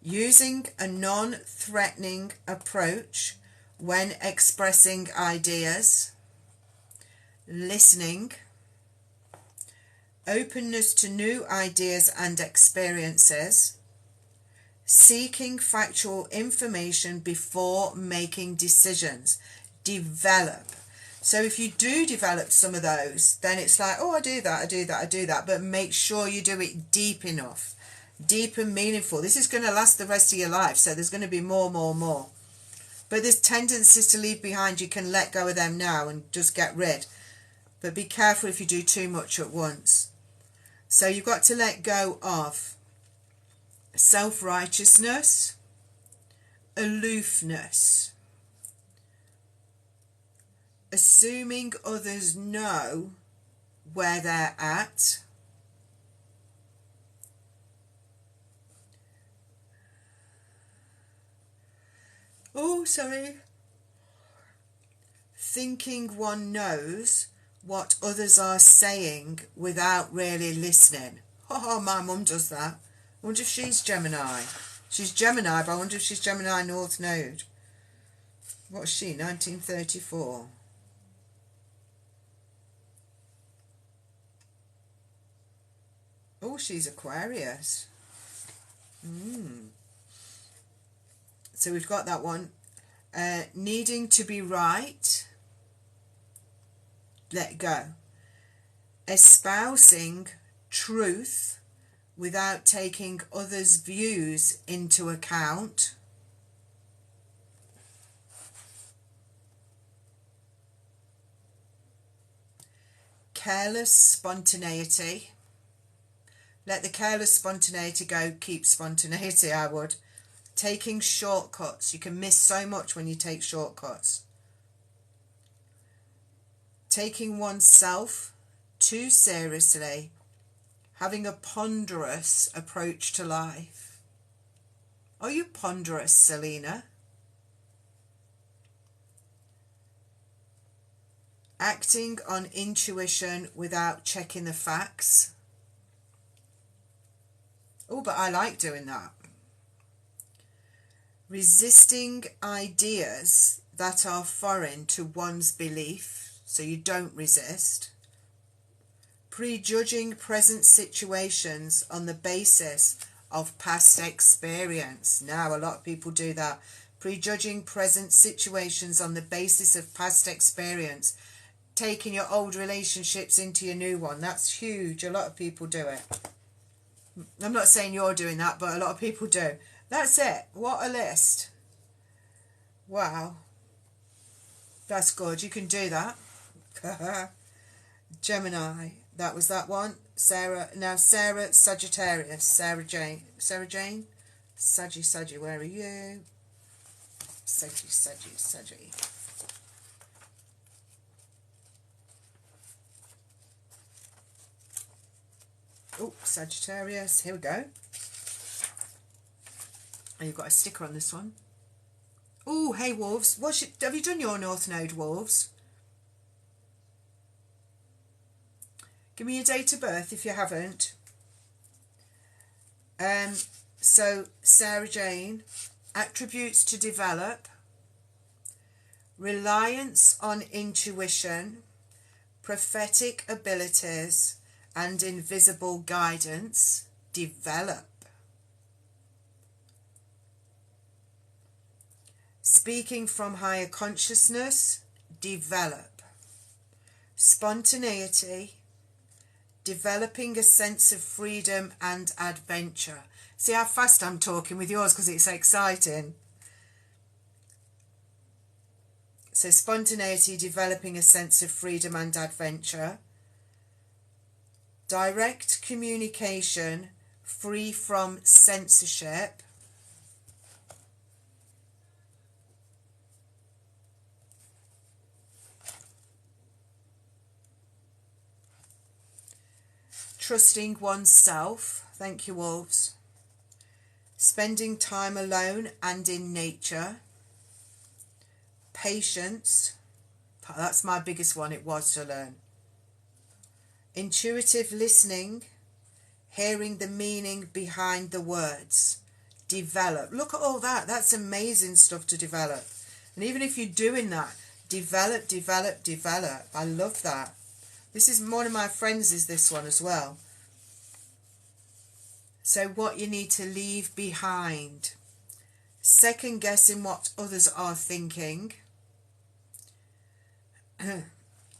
Using a non-threatening approach when expressing ideas, listening, openness to new ideas and experiences, seeking factual information before making decisions. Develop. So if you do develop some of those, then it's like, oh, I do that, I do that, I do that. But make sure you do it deep enough, deep and meaningful. This is going to last the rest of your life. So there's going to be more. But there's tendencies to leave behind. You can let go of them now and just get rid. But be careful if you do too much at once. So you've got to let go of self-righteousness, aloofness, assuming others know where they're at, thinking one knows what others are saying without really listening. Oh, my mum does that. I wonder if she's Gemini. She's Gemini, but I wonder if she's Gemini North Node. What's she, 1934? Oh, she's Aquarius. So we've got that one. Needing to be right. Let go. Espousing truth without taking others' views into account. Careless spontaneity. Let the careless spontaneity go. Keep spontaneity, I would. Taking shortcuts. You can miss so much when you take shortcuts. Taking oneself too seriously. Having a ponderous approach to life. Are you ponderous, Selena? Acting on intuition without checking the facts. Oh, but I like doing that. Resisting ideas that are foreign to one's belief, so you don't resist. Prejudging present situations on the basis of past experience. Now, a lot of people do that. Prejudging present situations on the basis of past experience. Taking your old relationships into your new one. That's huge. A lot of people do it. I'm not saying you're doing that, but a lot of people do. That's it. What a list. Wow. That's good. You can do that. Gemini. That was that one. Sarah. Now Sarah Sagittarius. Sarah Jane. Saggy. Where are you? Saggy. Oh, Sagittarius. Here we go. Oh, you've got a sticker on this one. Oh, hey, Wolves. Have you done your North Node, Wolves? Give me your date of birth if you haven't. So, Sarah Jane. Attributes to develop. Reliance on intuition. Prophetic abilities. And invisible guidance. Develop. Speaking from higher consciousness. Develop. Spontaneity. Developing a sense of freedom and adventure. See how fast I'm talking with yours because it's exciting. So spontaneity, developing a sense of freedom and adventure. Direct communication, free from censorship. Trusting oneself. Thank you, Wolves. Spending time alone and in nature. Patience. That's my biggest one. It was to learn. Intuitive listening. Hearing the meaning behind the words. Develop. Look at all that. That's amazing stuff to develop. And even if you're doing that, develop, develop, develop. I love that. This is one of my friends is this one as well. So what you need to leave behind. Second guessing what others are thinking.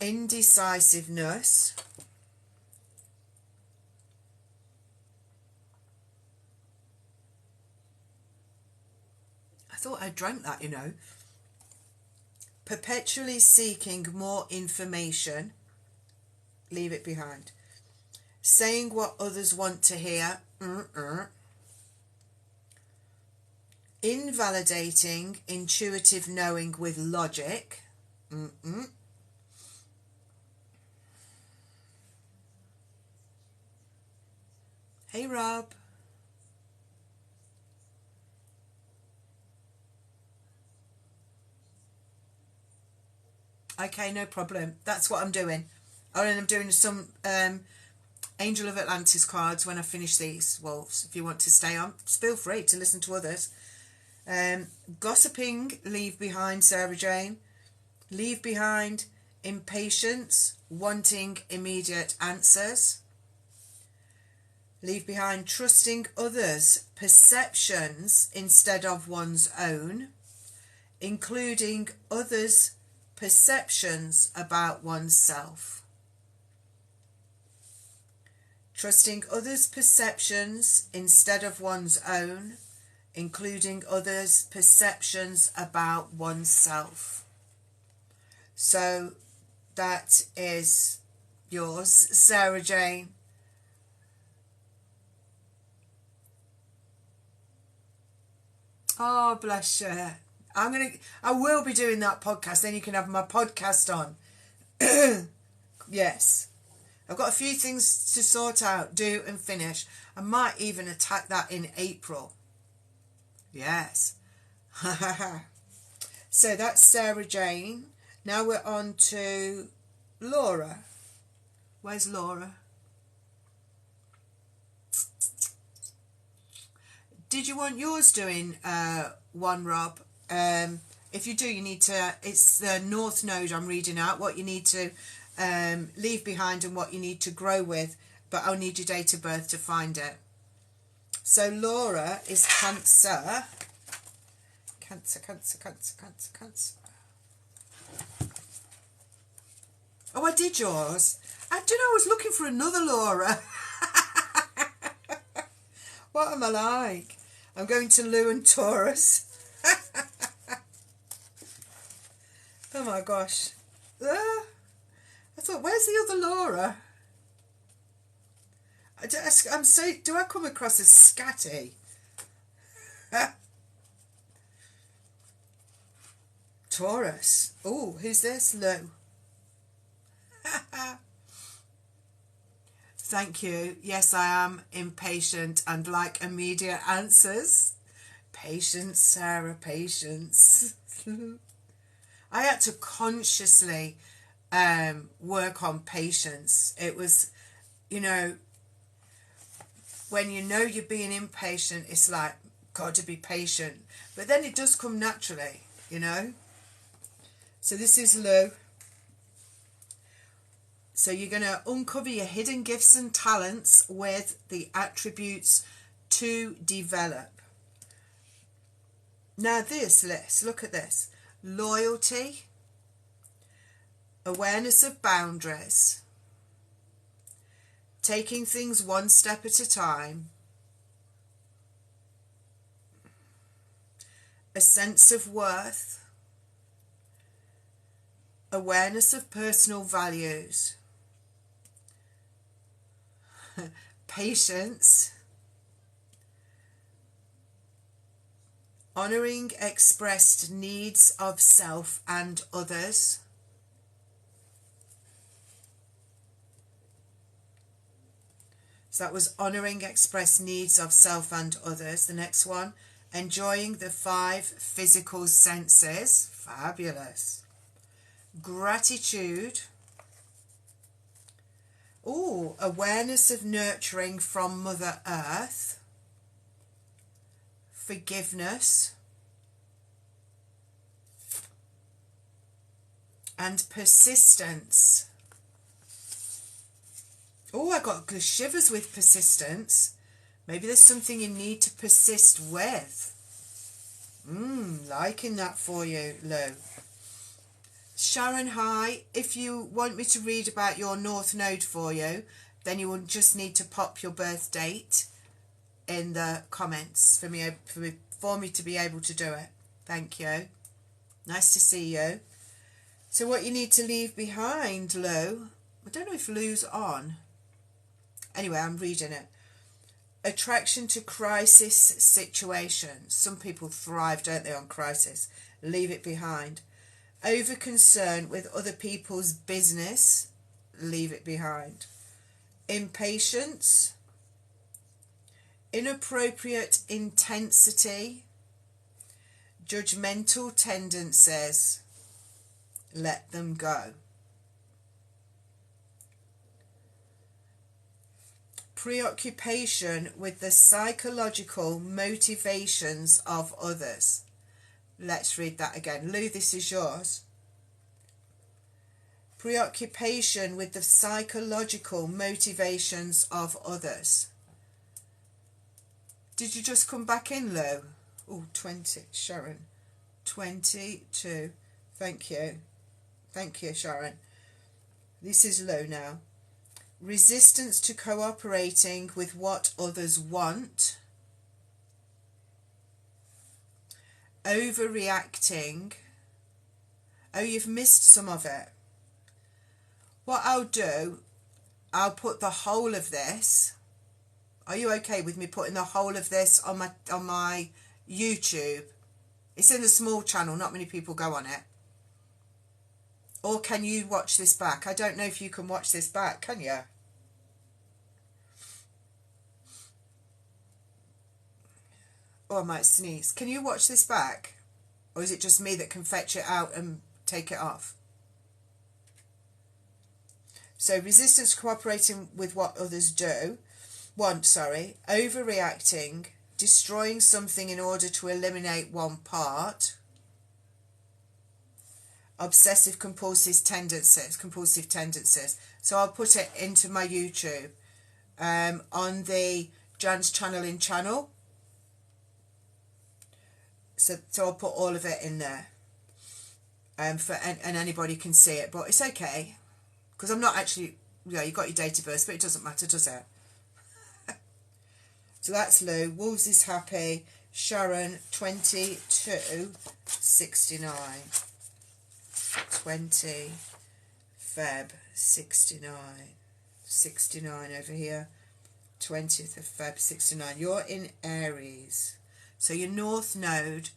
Indecisiveness. I thought I drank that, you know. Perpetually seeking more information. Leave it behind. Saying what others want to hear. Invalidating intuitive knowing with logic. Hey, Rob. Okay, no problem. That's what I'm doing. Oh, and I'm doing some Angel of Atlantis cards when I finish these. Well, if you want to stay on, feel free to listen to others. Gossiping, leave behind, Sarah Jane. Leave behind impatience, wanting immediate answers. Leave behind trusting others' perceptions instead of one's own, including others' perceptions about oneself. Trusting others' perceptions instead of one's own, including others' perceptions about oneself. So that is yours, Sarah Jane. Oh, bless you. I will be doing that podcast. Then you can have my podcast on. Yes. I've got a few things to sort out, do and finish. I might even attack that in April. Yes. So that's Sarah Jane. Now we're on to Laura. Where's Laura? Did you want yours doing one, Rob? If you do, you need to, it's the North Node I'm reading out, what you need to leave behind and what you need to grow with, but I'll need your date of birth to find it. So Laura is Cancer. Cancer, Cancer, Cancer, Cancer, Cancer. Oh, I did yours. I don't know, I was looking for another Laura. What am I like? I'm going to Lou and Taurus. Oh my gosh. I thought, where's the other Laura? I'm so, do I come across as scatty? Taurus. Oh, who's this? Lou. Thank you. Yes, I am impatient and like immediate answers. Patience, Sarah, patience. I had to consciously work on patience. It was, you know, when you know you're being impatient, it's like, got to be patient. But then it does come naturally, you know. So this is Lou. So you're going to uncover your hidden gifts and talents with the attributes to develop. Now this list, look at this. Loyalty, awareness of boundaries, taking things one step at a time, a sense of worth, awareness of personal values, patience, honouring expressed needs of self and others, so that was honouring expressed needs of self and others. The next one, enjoying the 5 physical senses, fabulous, gratitude, awareness of nurturing from Mother Earth, forgiveness, and persistence. Oh, I got good shivers with persistence. Maybe there's something you need to persist with. Liking that for you, Lou. Sharon, hi. If you want me to read about your North Node for you, then you will just need to pop your birth date in the comments for me to be able to do it. Thank you. Nice to see you. So what you need to leave behind, Lou, I don't know if Lou's on. Anyway, I'm reading it. Attraction to crisis situations. Some people thrive, don't they, on crisis? Leave it behind. Over concern with other people's business. Leave it behind. Impatience. Inappropriate intensity. Judgmental tendencies. Let them go. Preoccupation with the psychological motivations of others. Let's read that again. Lou, this is yours. Preoccupation with the psychological motivations of others. Did you just come back in, Lou? Oh, 20, Sharon. 22. Thank you. Thank you, Sharon. This is Lou now. Resistance to cooperating with what others want. Overreacting. Oh, you've missed some of it. What I'll do, I'll put the whole of this. Are you okay with me putting the whole of this on my YouTube? It's in a small channel, not many people go on it. Or can you watch this back? I don't know if you can watch this back, can you? Or I might sneeze. Can you watch this back? Or is it just me that can fetch it out and take it off? So resistance to cooperating with what others want, overreacting, destroying something in order to eliminate one part. Obsessive compulsive tendencies. So I'll put it into my YouTube on the Jan's channeling channel. So I'll put all of it in there, and anybody can see it. But it's okay because I'm not actually. Yeah, you got your date of birth, but it doesn't matter, does it? So that's Lou. Wolves is happy. Sharon 2269. 20 Feb 69. 69 over here. 20th of Feb 69. You're in Aries. So your North Node,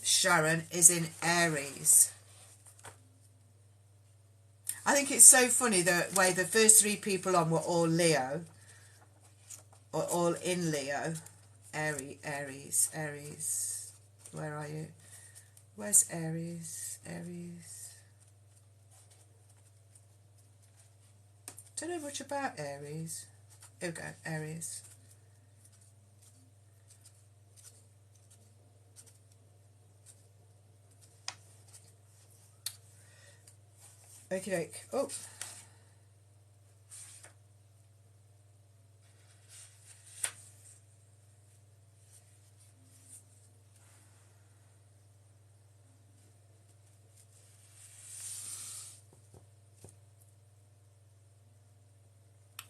Sharon, is in Aries. I think it's so funny the way the first three people on were all Leo. Or all in Leo. Aries. Where are you? Where's Aries? Don't know much about Aries. Here we go, Aries. Okie doke. Oh.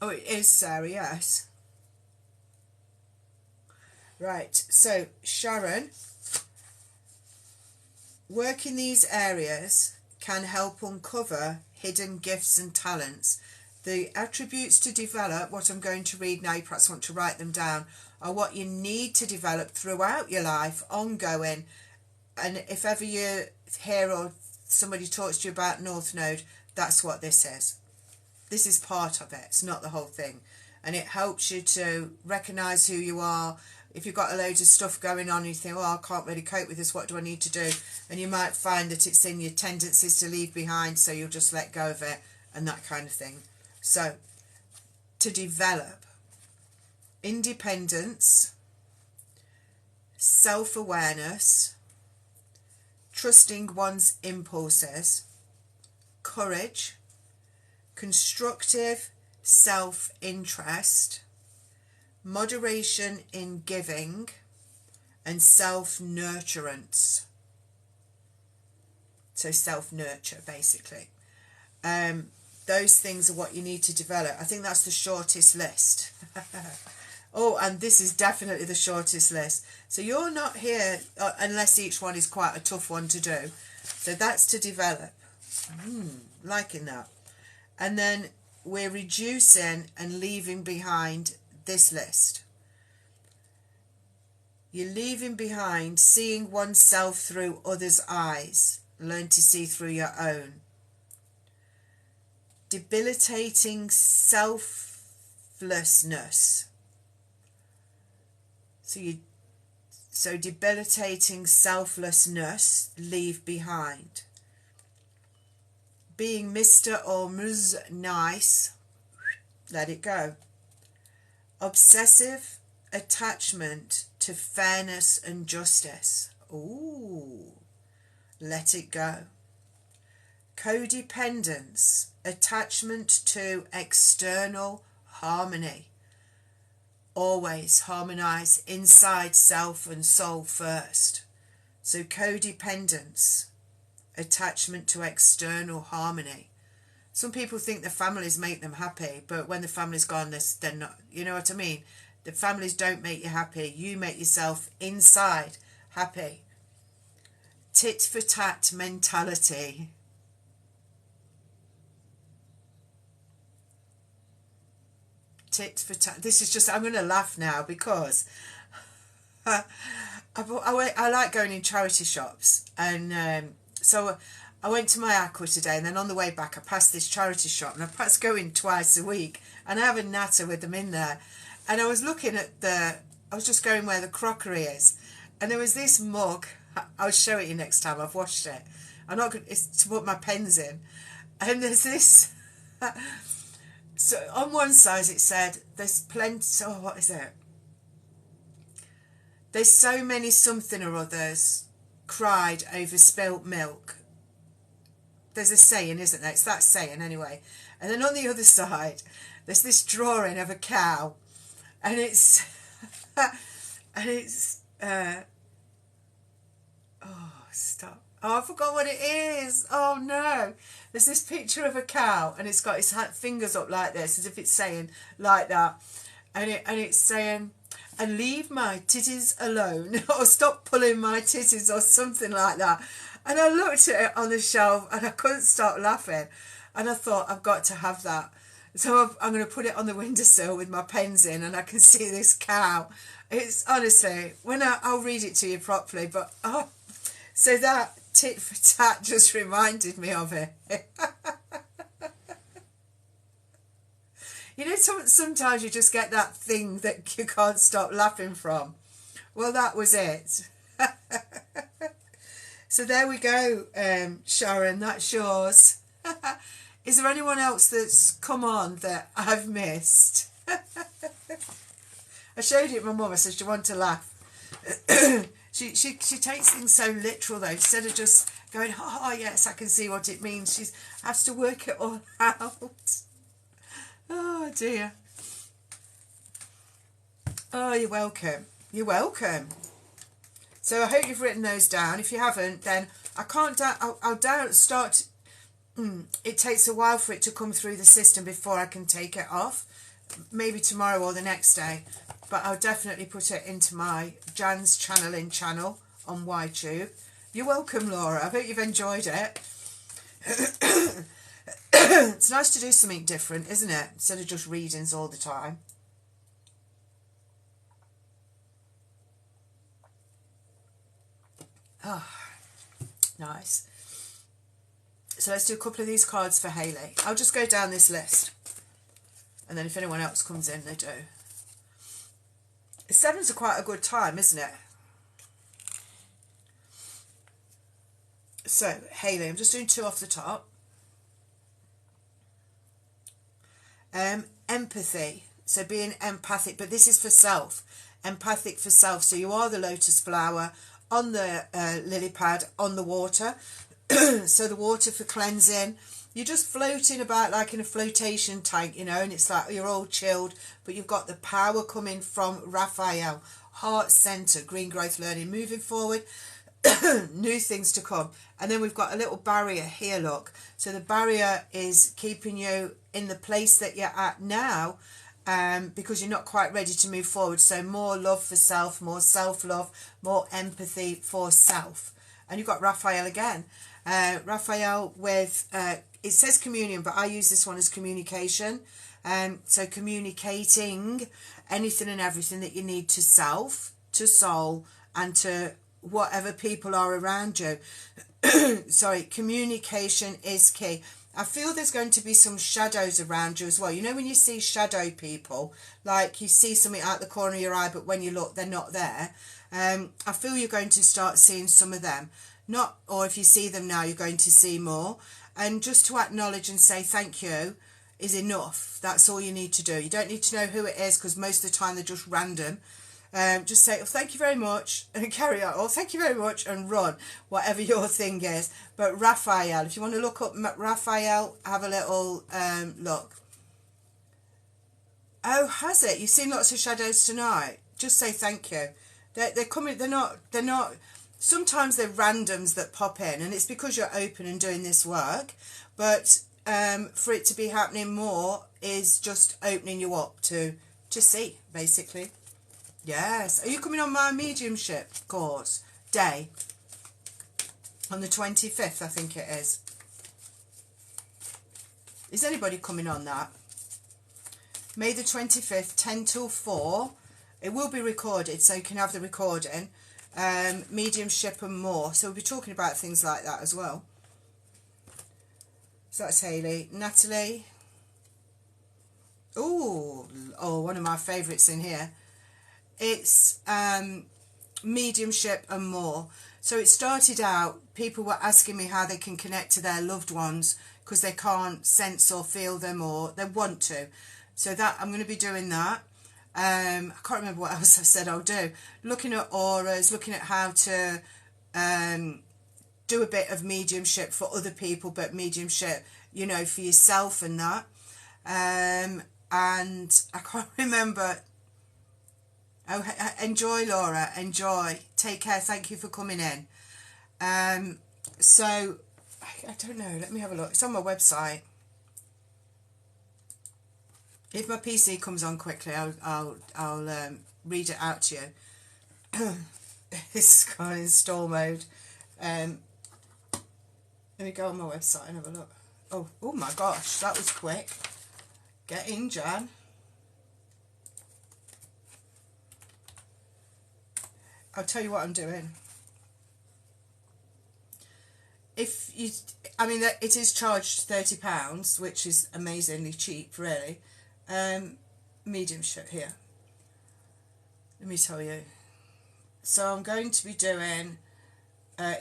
Oh, it is Sarah, yes. Right, so Sharon, work in these areas can help uncover hidden gifts and talents. The attributes to develop, what I'm going to read now, you perhaps want to write them down, are what you need to develop throughout your life, ongoing. And if ever you hear or somebody talks to you about North Node, that's what this is. This is part of it. It's not the whole thing. And it helps you to recognise who you are. If you've got a load of stuff going on and you think, oh, I can't really cope with this, what do I need to do? And you might find that it's in your tendencies to leave behind, so you'll just let go of it and that kind of thing. So, to develop independence, self-awareness, trusting one's impulses, courage, constructive self-interest, moderation in giving, and self-nurturance. So self-nurture, basically. Those things are what you need to develop. I think that's the shortest list. Oh, and this is definitely the shortest list. So you're not here unless each one is quite a tough one to do. So that's to develop. Liking that. And then we're reducing and leaving behind this list. You're leaving behind seeing oneself through others' eyes. Learn to see through your own. Debilitating selflessness. So debilitating selflessness, leave behind. Being Mr. or Ms. Nice, let it go. Obsessive attachment to fairness and justice. Ooh, let it go. Codependence, attachment to external harmony. Always harmonize inside self and soul first. So codependence, attachment to external harmony. Some people think the families make them happy, but when the family's gone, they're not. You know what I mean? The families don't make you happy. You make yourself inside happy. Tit for tat mentality. Tit for tat. This is just, I'm going to laugh now because I like going in charity shops. And so I went to my Aqua today, and then on the way back I passed this charity shop, and I perhaps go in twice a week, and I have a natter with them in there. And I was looking at I was just going where the crockery is, and there was this mug. I'll show it you next time. I've washed it. I'm not going. It's to put my pens in, and there's this. So on one side it said, "There's plenty." Oh, what is it? There's so many something or others cried over spilt milk. There's a saying, isn't there? It's that saying anyway. And then on the other side, there's this drawing of a cow, and it's oh, stop. Oh, I forgot what it is. Oh, no. There's this picture of a cow, and it's got its fingers up like this, as if it's saying like that. And it's saying, "And leave my titties alone," or "Stop pulling my titties," or something like that. And I looked at it on the shelf, and I couldn't stop laughing. And I thought, I've got to have that. So I'm going to put it on the windowsill with my pens in, and I can see this cow. It's honestly, I'll read it to you properly, but oh, so that tit for tat just reminded me of it. You know, sometimes you just get that thing that you can't stop laughing from. Well, that was it. So there we go, Sharon, that's yours. Is there anyone else that's come on that I've missed? I showed it to my mum. I said, "Do you want to laugh?" She takes things so literal, though. Instead of just going, "Oh, yes, I can see what it means," she has to work it all out. Oh, dear. Oh, you're welcome. You're welcome. So I hope you've written those down. If you haven't, then I can't I'll start. It takes a while for it to come through the system before I can take it off. Maybe tomorrow or the next day. But I'll definitely put it into my Jan's channeling channel on YTube. You're welcome, Laura. I hope you've enjoyed it. It's nice to do something different, isn't it? Instead of just readings all the time. Oh, nice. So let's do a couple of these cards for Hayley. I'll just go down this list. And then if anyone else comes in, they do. 7's quite a good time, isn't it? So, Hayley, I'm just doing 2 off the top. Empathy. So being empathic, but this is for self. Empathic for self. So you are the lotus flower on the lily pad on the water. So the water for cleansing. You're just floating about like in a flotation tank, you know, and it's like you're all chilled, but you've got the power coming from Raphael, heart center, green growth learning, moving forward, new things to come. And then we've got a little barrier here, look. So the barrier is keeping you in the place that you're at now, because you're not quite ready to move forward. So more love for self, more self-love, more empathy for self. And you've got Raphael again. Raphael with, it says communion, but I use this one as communication. So communicating anything and everything that you need to self, to soul, and to whatever people are around you. Sorry, communication is key. I feel there's going to be some shadows around you as well. You know when you see shadow people, like you see something out the corner of your eye, but when you look, they're not there. I feel you're going to start seeing some of them. Not, or if you see them now, you're going to see more. And just to acknowledge and say thank you is enough. That's all you need to do. You don't need to know who it is, because most of the time they're just random. Just say, oh, thank you very much, and carry on. Oh, thank you very much, and run, whatever your thing is. But Raphael, if you want to look up Raphael, have a little look. Oh, has it? You've seen lots of shadows tonight. Just say thank you. They're coming. They're not. Sometimes they're randoms that pop in, and it's because you're open and doing this work. But for it to be happening more is just opening you up to see, basically. Yes. Are you coming on my mediumship course day? On the 25th, I think it is. Is anybody coming on that? May the 25th, 10 till 4. It will be recorded, so you can have the recording. Mediumship and more. So we'll be talking about things like that as well. So that's Hayley. Natalie. Oh, one of my favourites in here. It's mediumship and more. So it started out, people were asking me how they can connect to their loved ones because they can't sense or feel them, or they want to. So that I'm going to be doing that. I can't remember what else I said I'll do. Looking at auras, looking at how to do a bit of mediumship for other people, but mediumship, you know, for yourself and that. And I can't remember. Oh, enjoy, Laura. Enjoy. Take care. Thank you for coming in. So, I don't know. Let me have a look. It's on my website. If my PC comes on quickly, I'll read it out to you. It's gone in install mode. Let me go on my website and have a look. Oh my gosh, that was quick. Get in, Jan. I'll tell you what I'm doing. If you, I mean, it is charged £30, which is amazingly cheap, really. Mediumship here. Let me tell you. So I'm going to be doing,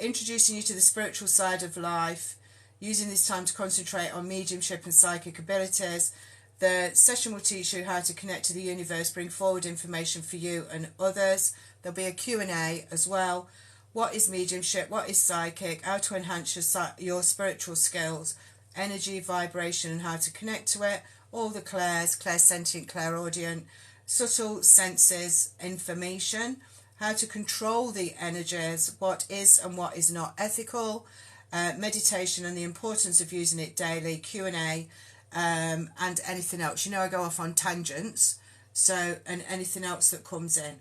introducing you to the spiritual side of life, using this time to concentrate on mediumship and psychic abilities. The session will teach you how to connect to the universe, bring forward information for you and others. There'll be a Q&A as well. What is mediumship? What is psychic? How to enhance your spiritual skills, energy, vibration, and how to connect to it. All the clairs, clairsentient, clairaudient, subtle senses, information. How to control the energies, what is and what is not ethical. Meditation and the importance of using it daily. Q&A. And anything else. You know, I go off on tangents, so, and anything else that comes in.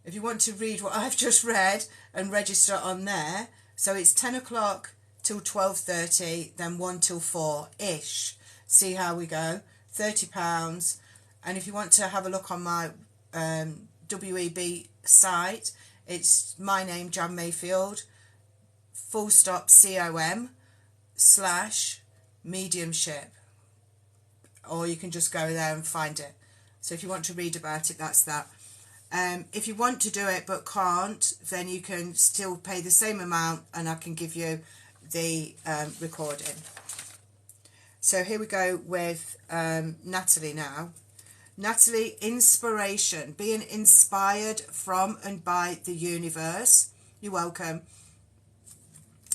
If you want to read what I've just read and register on there, so it's 10 o'clock till 12:30, then 1 till 4-ish. See how we go. £30. And if you want to have a look on my WEB site, it's my name, Jan Mayfield, /mediumship, or you can just go there and find it. So if you want to read about it, that's that. If you want to do it but can't, then you can still pay the same amount and I can give you the recording. So here we go with Natalie now. Natalie, inspiration, being inspired from and by the universe. You're welcome.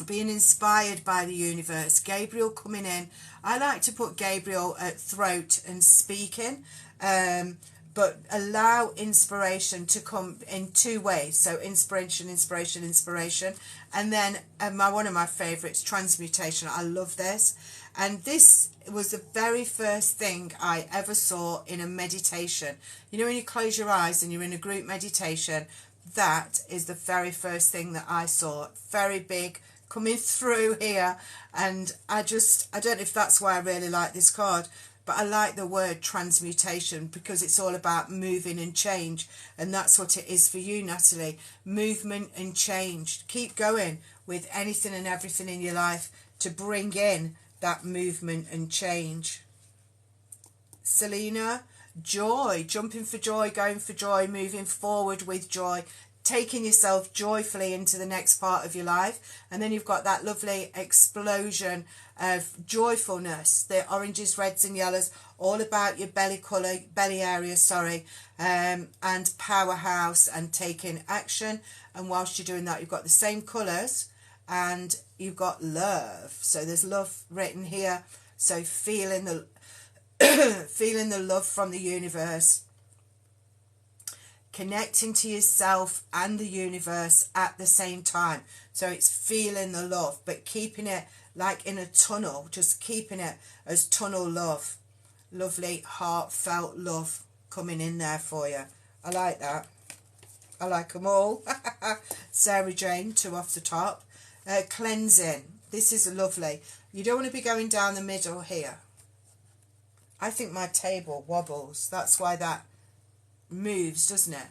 Being inspired by the universe. Gabriel coming in. I like to put Gabriel at throat and speaking, but allow inspiration to come in two ways. So inspiration, inspiration, inspiration. And then one of my favourites, transmutation. I love this. And this was the very first thing I ever saw in a meditation. You know, when you close your eyes and you're in a group meditation, that is the very first thing that I saw. Very big, coming through here. And I don't know if that's why I really like this card, but I like the word transmutation because it's all about moving and change. And that's what it is for you, Natalie. Movement and change. Keep going with anything and everything in your life to bring in that movement and change. Selena, joy, jumping for joy, going for joy, moving forward with joy, taking yourself joyfully into the next part of your life. And then you've got that lovely explosion of joyfulness, the oranges, reds and yellows, all about your belly area, and powerhouse and taking action. And whilst you're doing that, you've got the same colours and you've got love. So there's love written here. So feeling the feeling the love from the universe, connecting to yourself and the universe at the same time. So it's feeling the love, but keeping it like in a tunnel, just keeping it as tunnel love. Lovely heartfelt love coming in there for you. I like that. I like them all. Sarah Jane, 2 off the top. Cleansing. This is lovely. You don't want to be going down the middle here. I think my table wobbles. That's why that moves, doesn't it?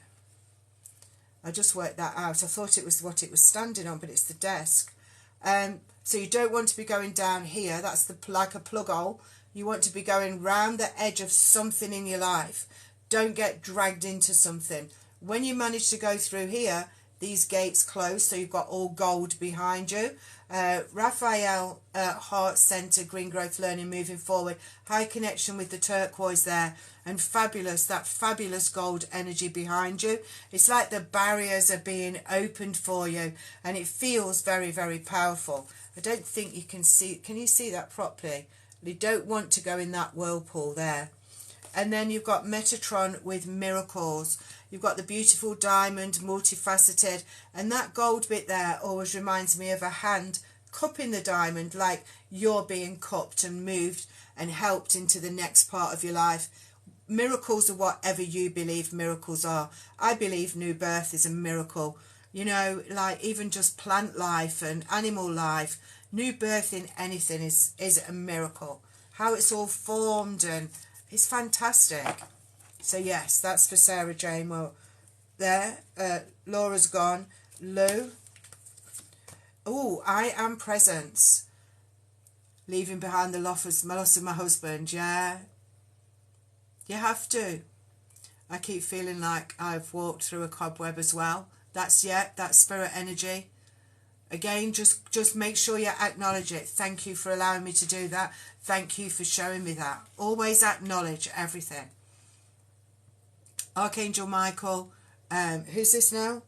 I just worked that out. I thought it was what it was standing on, but it's the desk. So you don't want to be going down here. That's like a plug hole. You want to be going round the edge of something in your life. Don't get dragged into something. When you manage to go through here, these gates close, so you've got all gold behind you. Raphael, heart center, green growth learning, moving forward. High connection with the turquoise there. And fabulous, that fabulous gold energy behind you. It's like the barriers are being opened for you. And it feels very, very powerful. I don't think you can see. Can you see that properly? You don't want to go in that whirlpool there. And then you've got Metatron with miracles. You've got the beautiful diamond, multifaceted. And that gold bit there always reminds me of a hand cupping the diamond, like you're being cupped and moved and helped into the next part of your life. Miracles are whatever you believe miracles are. I believe new birth is a miracle. You know, like even just plant life and animal life. New birth in anything is a miracle. How it's all formed, and it's fantastic. So yes, that's for Sarah Jane. Well, there, Laura's gone. Lou. Oh, I am presence. Leaving behind the loss of my husband. Yeah. You have to. I keep feeling like I've walked through a cobweb as well. That's spirit energy. Again, just make sure you acknowledge it. Thank you for allowing me to do that. Thank you for showing me that. Always acknowledge everything. Archangel Michael. Who's this now?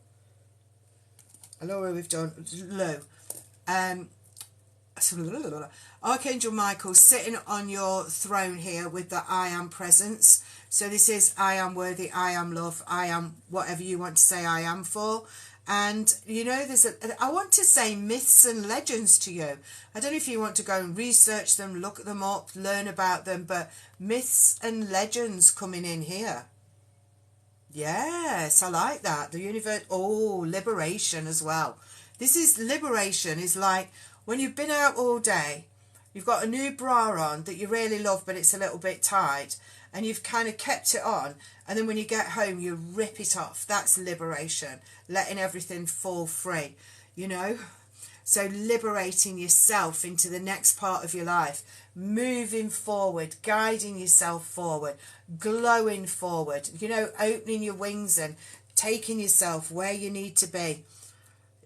Laura, we've done. Lou. Archangel Michael sitting on your throne here with the I am presence. So this is I am worthy, I am love, I am whatever you want to say I am for. And, you know, I want to say myths and legends to you. I don't know if you want to go and research them, look them up, learn about them, but myths and legends coming in here. Yes, I like that. The universe, liberation as well. This is liberation, is like when you've been out all day, you've got a new bra on that you really love, but it's a little bit tight, and you've kind of kept it on, and then when you get home, you rip it off. That's liberation, letting everything fall free, you know? So liberating yourself into the next part of your life, moving forward, guiding yourself forward, glowing forward, you know, opening your wings and taking yourself where you need to be.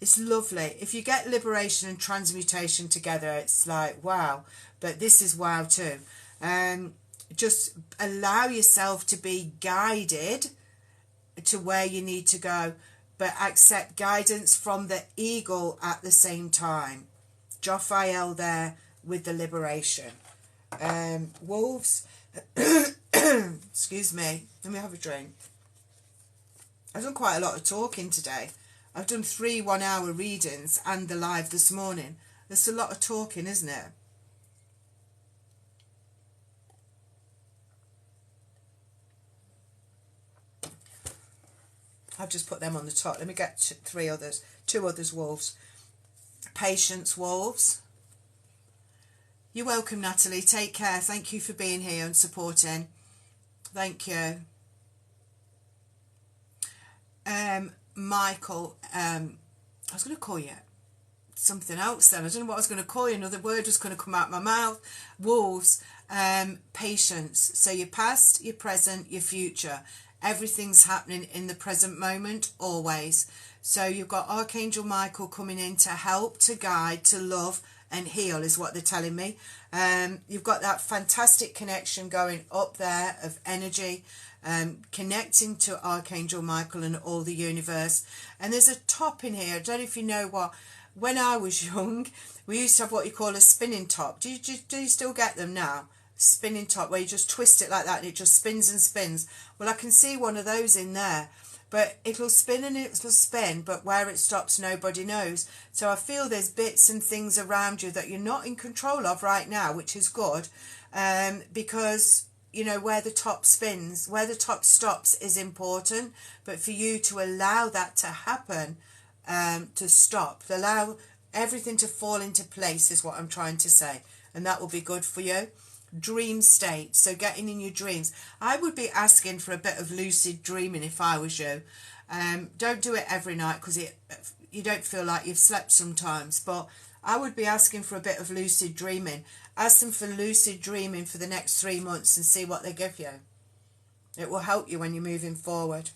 It's lovely. If you get liberation and transmutation together, it's like, wow. But this is wow too. just allow yourself to be guided to where you need to go, but accept guidance from the eagle at the same time. Jophiel there with the liberation. Wolves, excuse me, let me have a drink. I've done quite a lot of talking today. I've done 3 1-hour readings and the live this morning. There's a lot of talking, isn't it? I've just put them on the top. Let me get 2 others, wolves. Patience, wolves. You're welcome, Natalie. Take care. Thank you for being here and supporting. Thank you. Michael, I was going to call you something else then. I don't know what I was going to call you. Another word was going to come out my mouth. Wolves, patience. So your past, your present, your future. Everything's happening in the present moment, always. So you've got Archangel Michael coming in to help, to guide, to love and heal is what they're telling me. You've got that fantastic connection going up there of energy, connecting to Archangel Michael and all the universe. And there's a top in here. I don't know if you know what. When I was young, we used to have what you call a spinning top. Do you still get them now? Spinning top, where you just twist it like that and it just spins and spins. Well, I can see one of those in there, but it'll spin and it'll spin, but where it stops nobody knows. So I feel there's bits and things around you that you're not in control of right now, which is good, because you know where the top spins, where the top stops is important. But for you to allow that to happen, to stop, allow everything to fall into place is what I'm trying to say, and that will be good for you. Dream state, so getting in your dreams. I would be asking for a bit of lucid dreaming if I was you. Don't do it every night because you don't feel like you've slept sometimes, but I would be asking for a bit of lucid dreaming. Ask them for lucid dreaming for the next 3 months and see what they give you. It will help you when you're moving forward.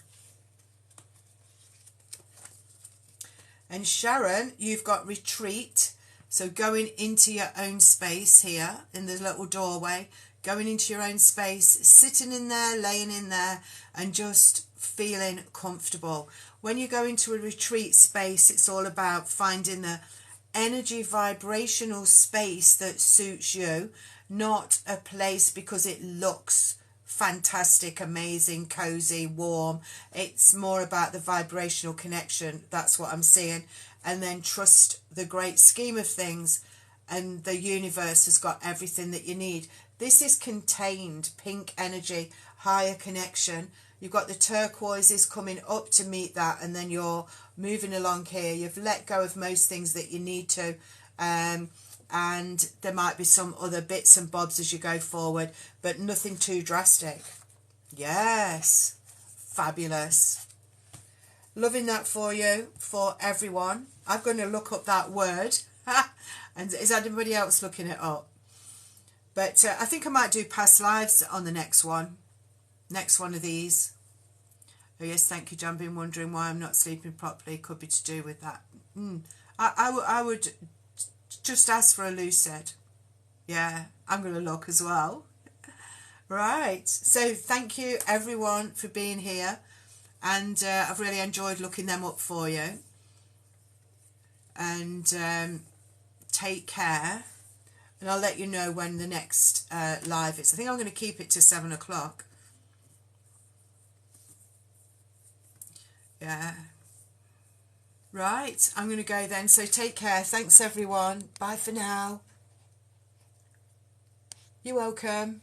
And Sharon, you've got retreat. So going into your own space here in the little doorway, going into your own space, sitting in there, laying in there, and just feeling comfortable. When you go into a retreat space, it's all about finding the energy vibrational space that suits you, not a place because it looks fantastic, amazing, cozy, warm. It's more about the vibrational connection. That's what I'm seeing. And then trust the great scheme of things, and the universe has got everything that you need. This is contained, pink energy, higher connection. You've got the turquoises coming up to meet that, and then you're moving along here. You've let go of most things that you need to, and there might be some other bits and bobs as you go forward, but nothing too drastic. Yes, fabulous. Loving that for you, for everyone. I'm going to look up that word. And is anybody else looking it up? But I think I might do past lives on the next one. Next one of these. Oh yes, thank you, John. Been wondering why I'm not sleeping properly. Could be to do with that. I would just ask for a lucid. Yeah, I'm going to look as well. Right. So thank you, everyone, for being here. And I've really enjoyed looking them up for you. And take care. And I'll let you know when the next live is. I think I'm going to keep it to 7 o'clock. Yeah. Right. I'm going to go then. So take care. Thanks, everyone. Bye for now. You're welcome.